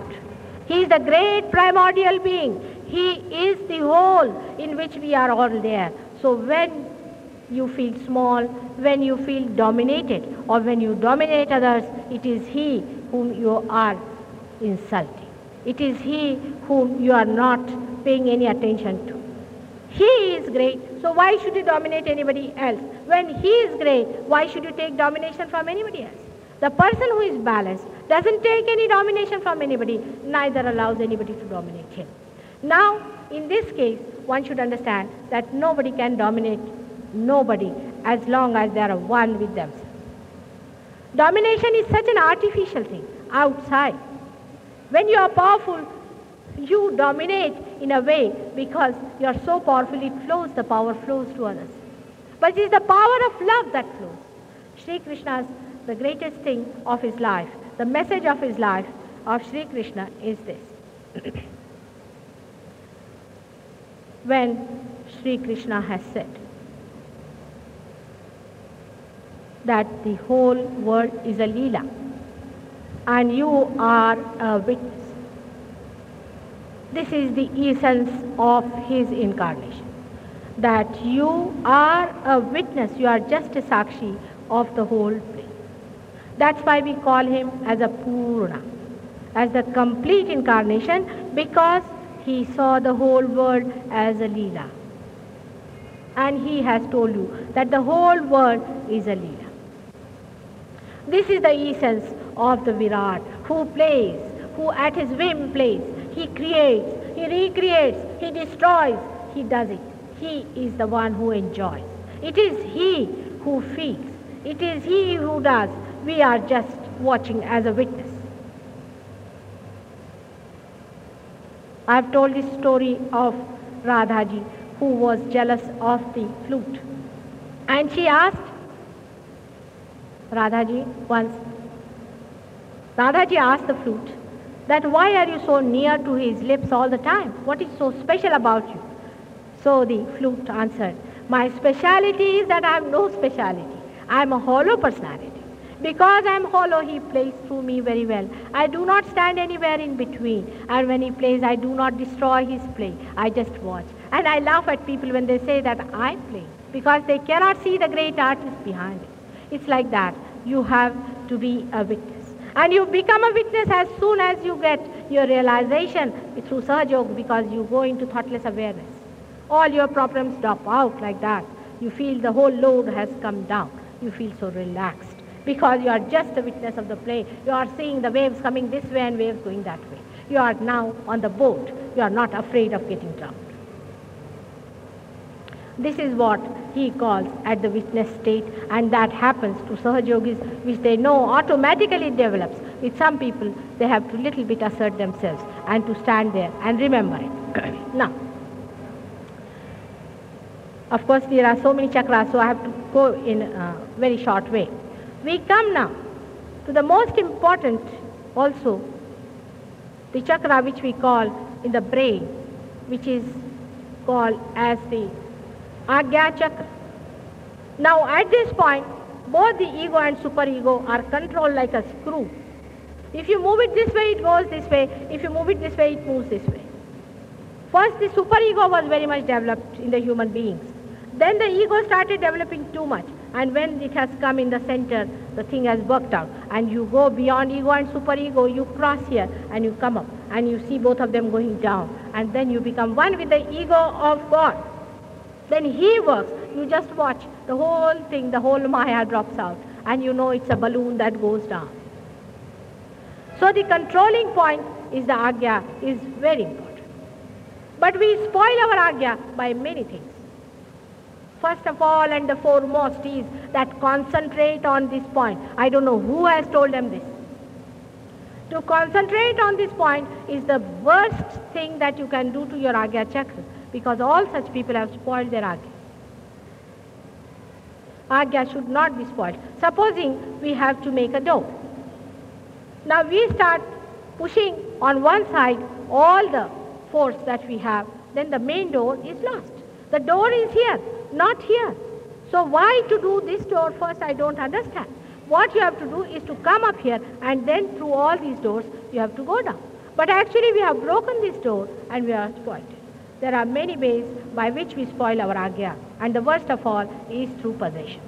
He is the great primordial being. He is the whole in which we are all there. So when you feel small, when you feel dominated, or when you dominate others, it is He whom you are insulting. It is He whom you are not paying any attention to. He is great, so why should you dominate anybody else? When He is great, why should you take domination from anybody else? The person who is balanced doesn't take any domination from anybody, neither allows anybody to dominate him. Now, in this case, one should understand that nobody can dominate nobody as long as they are one with themselves. Domination is such an artificial thing, outside. When you are powerful, you dominate in a way because you are so powerful, the power flows to others. But it is the power of love that flows. Sri Krishna's, the greatest thing of his life, the message of his life, of Sri Krishna is this. When Sri Krishna has said that the whole world is a Leela and you are a witness. This is the essence of his incarnation, that you are a witness, you are just a Sakshi of the whole play. That's why we call him as a Purna, as the complete incarnation, because he saw the whole world as a Leela. And he has told you that the whole world is a Leela. This is the essence of the Virat, who plays, who at his whim plays. He creates, he recreates, he destroys, he does it. He is the one who enjoys. It is he who feels. It is he who does. We are just watching as a witness. I have told this story of Radhaji, who was jealous of the flute. And she asked Radhaji once, Radhaji asked the flute, that why are you so near to his lips all the time? What is so special about you? So the flute answered, my speciality is that I have no speciality. I am a hollow personality. Because I am hollow, he plays through me very well. I do not stand anywhere in between. And when he plays, I do not destroy his play. I just watch. And I laugh at people when they say that I play, because they cannot see the great artist behind it. It's like that. You have to be a witness. And you become a witness as soon as you get your realization through Sahajog, because you go into thoughtless awareness. All your problems drop out like that. You feel the whole load has come down. You feel so relaxed because you are just a witness of the play. You are seeing the waves coming this way and waves going that way. You are now on the boat. You are not afraid of getting drowned. This is what he calls at the witness state, and that happens to Sahajogis, which they know automatically develops. With some people, they have to little bit assert themselves and to stand there and remember it. Now, of course, there are so many chakras, so I have to go in a very short way. We come now to the most important also, the chakra which we call in the brain, which is called as the Agya chakra. Now at this point, both the ego and superego are controlled like a screw. If you move it this way, it goes this way. If you move it this way, it moves this way. First, the superego was very much developed in the human beings. Then the ego started developing too much. And when it has come in the center, the thing has worked out. And you go beyond ego and superego, you cross here and you come up. And you see both of them going down. And then you become one with the ego of God. Then he works. You just watch. The whole thing, the whole Maya drops out. And you know it's a balloon that goes down. So the controlling point is the Agya, is very important. But we spoil our Agya by many things. First of all and the foremost is that concentrate on this point. I don't know who has told them this. To concentrate on this point is the worst thing that you can do to your Agya chakra, because all such people have spoiled their Agya. Agya should not be spoiled. Supposing we have to make a door. Now we start pushing on one side all the force that we have, then the main door is lost. The door is here, not here. So why to do this door first, I don't understand. What you have to do is to come up here and then through all these doors you have to go down. But actually we have broken this door and we are spoiled it. There are many ways by which we spoil our Agya, and the worst of all is through possessions.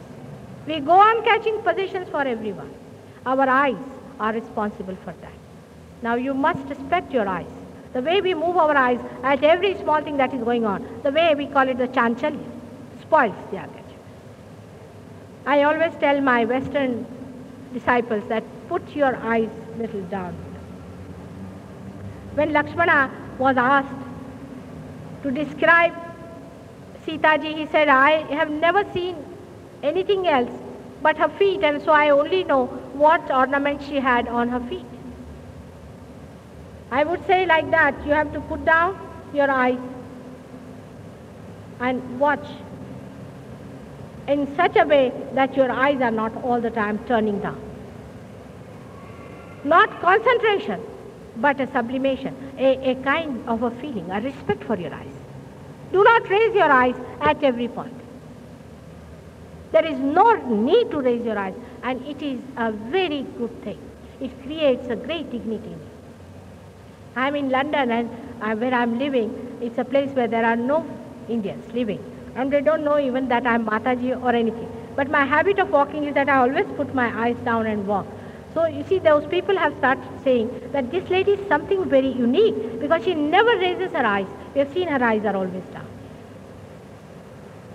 We go on catching possessions for everyone. Our eyes are responsible for that. Now you must respect your eyes. The way we move our eyes at every small thing that is going on, the way we call it the chanchalya, spoils the Agya. I always tell my Western disciples that put your eyes little down. When Lakshmana was asked to describe Sita ji, he said, I have never seen anything else but her feet, and so I only know what ornament she had on her feet. I would say like that, you have to put down your eyes and watch in such a way that your eyes are not all the time turning down. Not concentration, but a sublimation, a kind of a feeling, a respect for your eyes. Do not raise your eyes at every point. There is no need to raise your eyes, and it is a very good thing. It creates a great dignity in you. I am in London, and where I am living, it's a place where there are no Indians living, and they don't know even that I am Mataji or anything. But my habit of walking is that I always put my eyes down and walk. So you see, those people have started saying that this lady is something very unique because she never raises her eyes. We have seen her eyes are always down.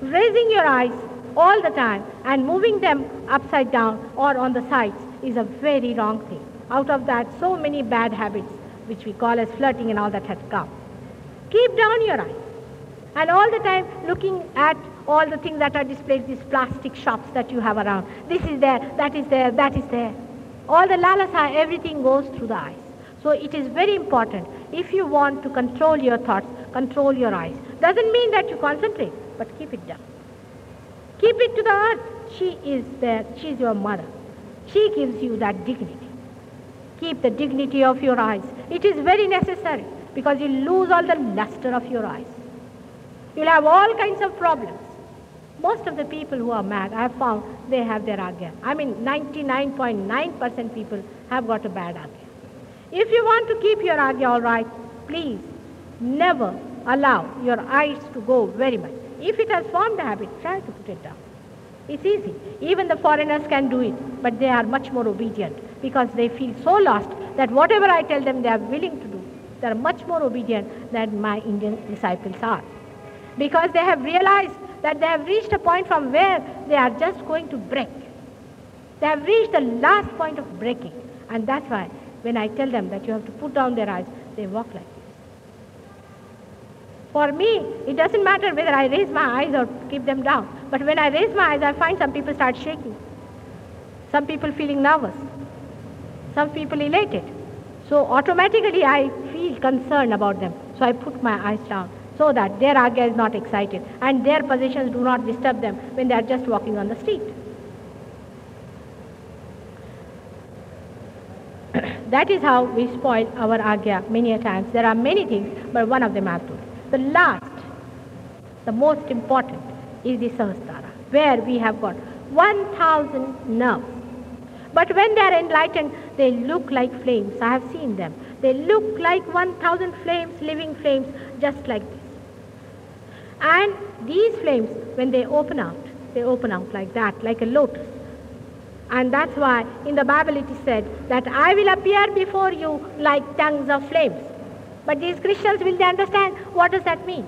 Raising your eyes all the time and moving them upside down or on the sides is a very wrong thing. Out of that, so many bad habits, which we call as flirting and all that, has come. Keep down your eyes. And all the time looking at all the things that are displayed, these plastic shops that you have around. This is there, that is there, that is there. All the lalasa, everything goes through the eyes. So it is very important. If you want to control your thoughts, control your eyes. Doesn't mean that you concentrate, but keep it down. Keep it to the earth. She is there. She is your mother. She gives you that dignity. Keep the dignity of your eyes. It is very necessary because you lose all the luster of your eyes. You'll have all kinds of problems. Most of the people who are mad, I have found, they have their agya. I mean, 99.9% people have got a bad agya. If you want to keep your agya all right, please never allow your eyes to go very much. If it has formed a habit, try to put it down. It's easy. Even the foreigners can do it, but they are much more obedient because they feel so lost that whatever I tell them, they are willing to do. They are much more obedient than my Indian disciples are. Because they have realized that they have reached a point from where they are just going to break. They have reached the last point of breaking. And that's why when I tell them that you have to put down their eyes, they walk like this. For me, it doesn't matter whether I raise my eyes or keep them down. But when I raise my eyes, I find some people start shaking. Some people feeling nervous. Some people elated. So automatically I feel concerned about them. So I put my eyes down, so that their agya is not excited and their possessions do not disturb them when they are just walking on the street. That is how we spoil our agya many a times. There are many things, but one of them I have told. The last, the most important, is the Sahasrara, where we have got 1,000 nerves. But when they are enlightened, they look like flames. I have seen them. They look like 1,000 flames, living flames, just like this. And these flames, when they open out like that, like a lotus. And that's why in the Bible it is said that I will appear before you like tongues of flames. But these Christians, will they understand what does that mean?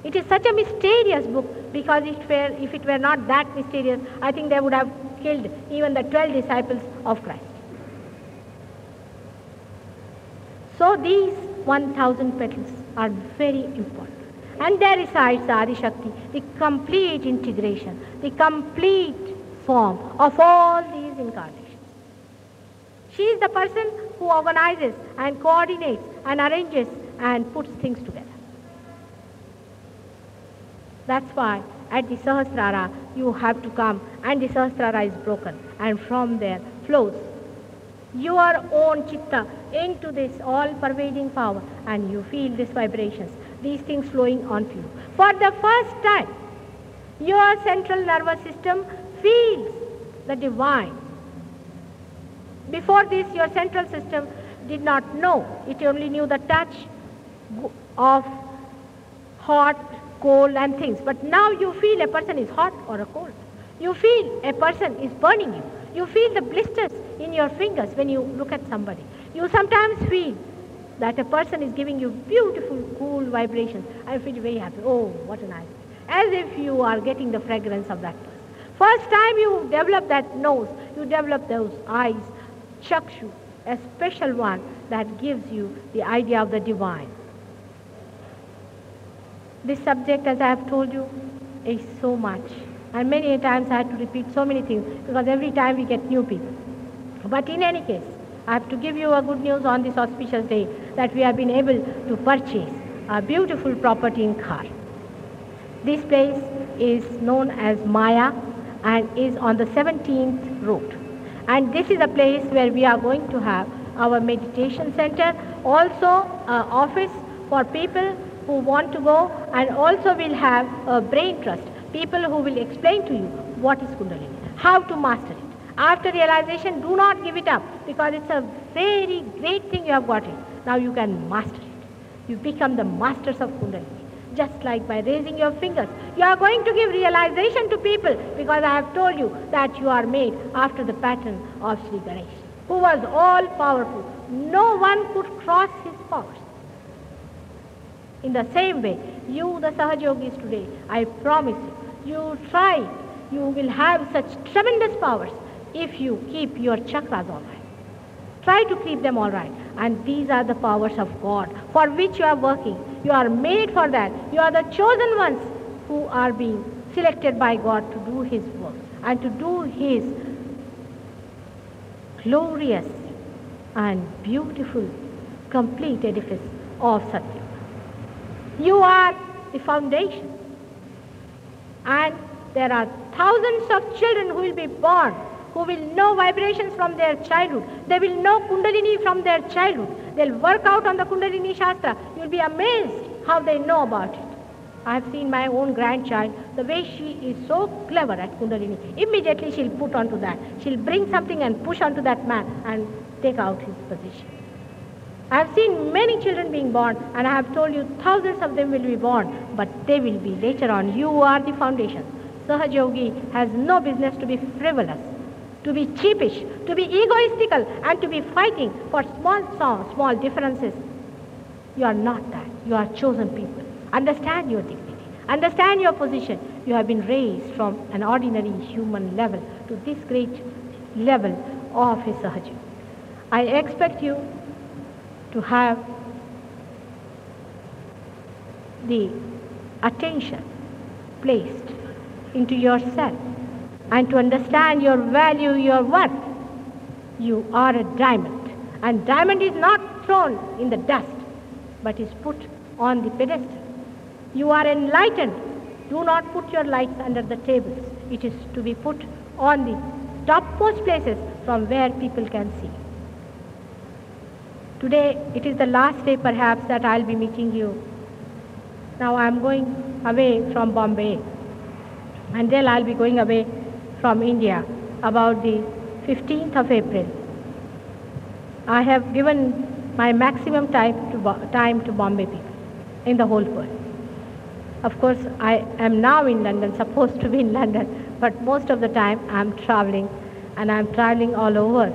It is such a mysterious book because if it were not that mysterious, I think they would have killed even the 12 disciples of Christ. So these 1,000 petals are very important. And there resides the Adi Shakti, the complete integration, the complete form of all these incarnations. She is the person who organizes and coordinates and arranges and puts things together. That's why at the Sahasrara you have to come, and the Sahasrara is broken, and from there flows your own chitta into this all-pervading power, and you feel these vibrations, these things flowing onto you. For the first time, your central nervous system feels the divine Before this, your central system did not know. It only knew the touch of hot, cold and things. But now you feel a person is hot or a cold. You feel a person is burning you. You feel the blisters in your fingers when you look at somebody. You sometimes feel that a person is giving you beautiful, cool vibrations. I feel very happy. Oh, what a nice. As if you are getting the fragrance of that person. First time you develop that nose, you develop those eyes, chakshu, a special one that gives you the idea of the divine. This subject, as I have told you, is so much. And many times I had to repeat so many things because every time we get new people. But in any case, I have to give you a good news on this auspicious day that we have been able to purchase a beautiful property in Khar. This place is known as Maya and is on the 17th road. And this is a place where we are going to have our meditation center, also an office for people who want to go, and also we'll have a brain trust, people who will explain to you what is Kundalini, how to master it. After realization, do not give it up because it's a very great thing you have got it. Now you can master it. You become the masters of Kundalini. Just like by raising your fingers, you are going to give realization to people because I have told you that you are made after the pattern of Sri Ganesh, who was all powerful. No one could cross his powers. In the same way, you, the Sahajogis today, I promise you try, you will have such tremendous powers if you keep your chakras all right. Try to keep them all right. And these are the powers of God for which you are working. You are made for that. You are the chosen ones who are being selected by God to do His work and to do His glorious and beautiful, complete edifice of Satya. You are the foundation. And there are thousands of children who will be born, who will know vibrations from their childhood. They will know Kundalini from their childhood. They'll work out on the Kundalini Shastra. You'll be amazed how they know about it. I have seen my own grandchild, the way she is so clever at Kundalini. Immediately she'll put onto that. She'll bring something and push onto that man and take out his position. I have seen many children being born, and I have told you thousands of them will be born, but they will be later on. You are the foundation. Sahajogi has no business to be frivolous, to be cheapish, to be egoistical, and to be fighting for small differences. You are not that. You are chosen people. Understand your dignity. Understand your position. You have been raised from an ordinary human level to this great level of a Sahaja. I expect you to have the attention placed into yourself and to understand your value, your worth. You are a diamond, and diamond is not thrown in the dust but is put on the pedestal. You are enlightened. Do not put your lights under the tables. It is to be put on the topmost places from where people can see. Today, it is the last day perhaps that I'll be meeting you. Now I'm going away from Bombay, and then I'll be going away from India about the 15th of April. I have given my maximum time to Bombay people in the whole world. Of course, I am now in London, supposed to be in London, but most of the time I'm traveling, and I'm traveling all over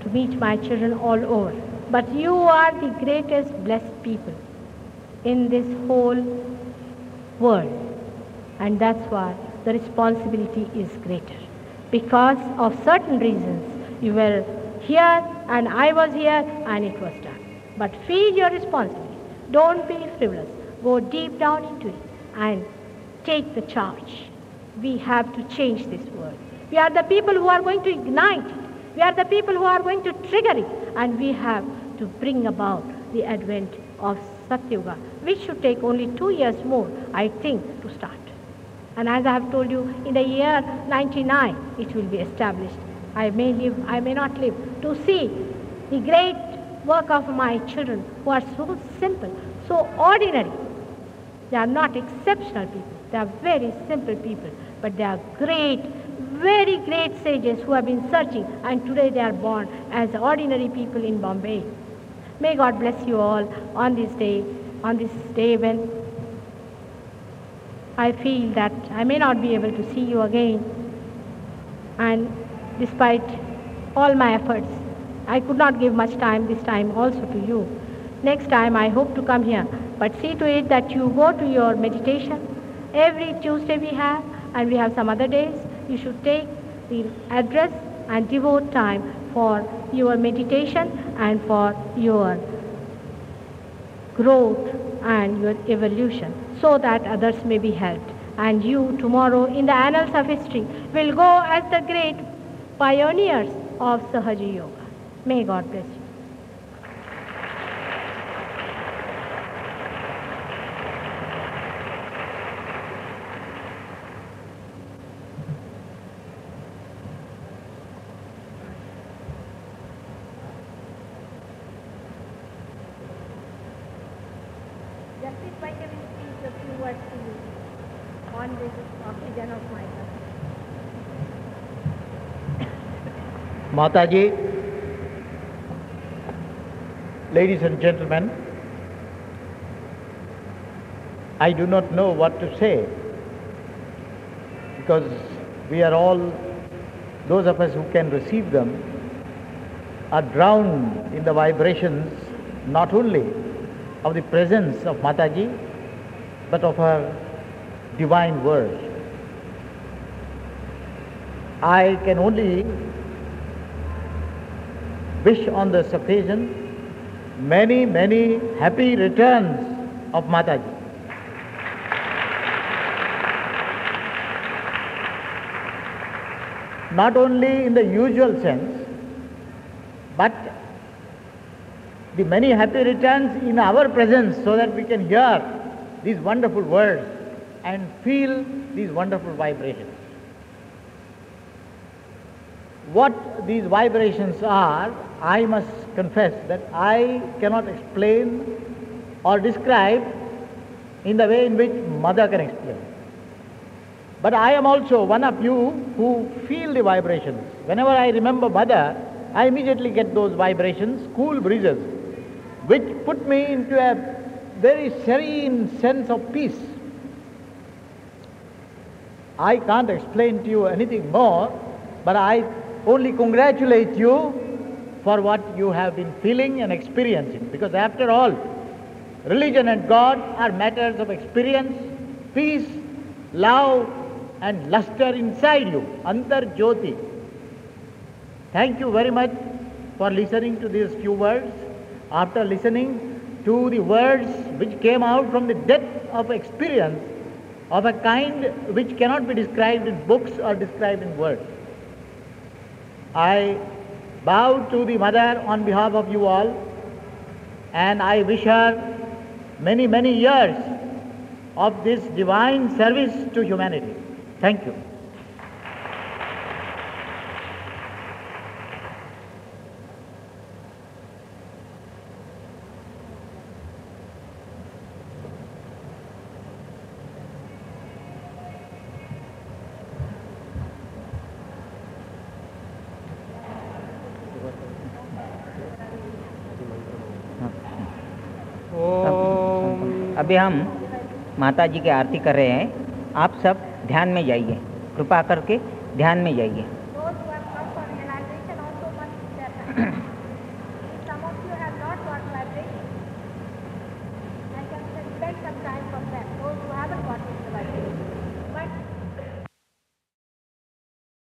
to meet my children all over. But you are the greatest blessed people in this whole world, and that's why the responsibility is greater. Because of certain reasons, you were here and I was here and it was done. But feel your responsibility. Don't be frivolous. Go deep down into it and take the charge. We have to change this world. We are the people who are going to ignite it. We are the people who are going to trigger it. And we have to bring about the advent of Satyuga, which should take only 2 years more, I think, to start. And as I have told you, in the year 99, it will be established. I may live, I may not live, to see the great work of my children who are so simple, so ordinary. They are not exceptional people. They are very simple people, but they are great, very great sages who have been searching, and today they are born as ordinary people in Bombay. May God bless you all on this day when I feel that I may not be able to see you again. And despite all my efforts, I could not give much time this time also to you. Next time I hope to come here, but see to it that you go to your meditation. Every Tuesday we have, and we have some other days. You should take the address and devote time for your meditation and for your growth and your evolution, so that others may be helped. And you tomorrow in the annals of history will go as the great pioneers of Sahaja Yoga. May God bless you. Justice Painter will speak a few words to you on this occasion of my life. Mataji, ladies and gentlemen, I do not know what to say, because we are all, those of us who can receive them, are drowned in the vibrations not only of the presence of Mataji, but of her divine word. I can only wish on this occasion many, many happy returns of Mataji. Not only in the usual sense, but the many happy returns in our presence, so that we can hear these wonderful words and feel these wonderful vibrations. What these vibrations are, I must confess that I cannot explain or describe in the way in which Mother can explain. But I am also one of you who feel the vibrations. Whenever I remember Mother, I immediately get those vibrations, cool breezes, which put me into a very serene sense of peace. I can't explain to you anything more, but I only congratulate you for what you have been feeling and experiencing. Because after all, religion and God are matters of experience, peace, love, and luster inside you, Antar Jyoti. Thank you very much for listening to these few words. After listening to the words which came out from the depth of experience of a kind which cannot be described in books or described in words, I bow to the Mother on behalf of you all, and I wish her many, many years of this divine service to humanity. Thank you. अभी हम माता जी की आरती कर रहे हैं। आप सब ध्यान में जाइए, कृपा करके ध्यान में जाइए।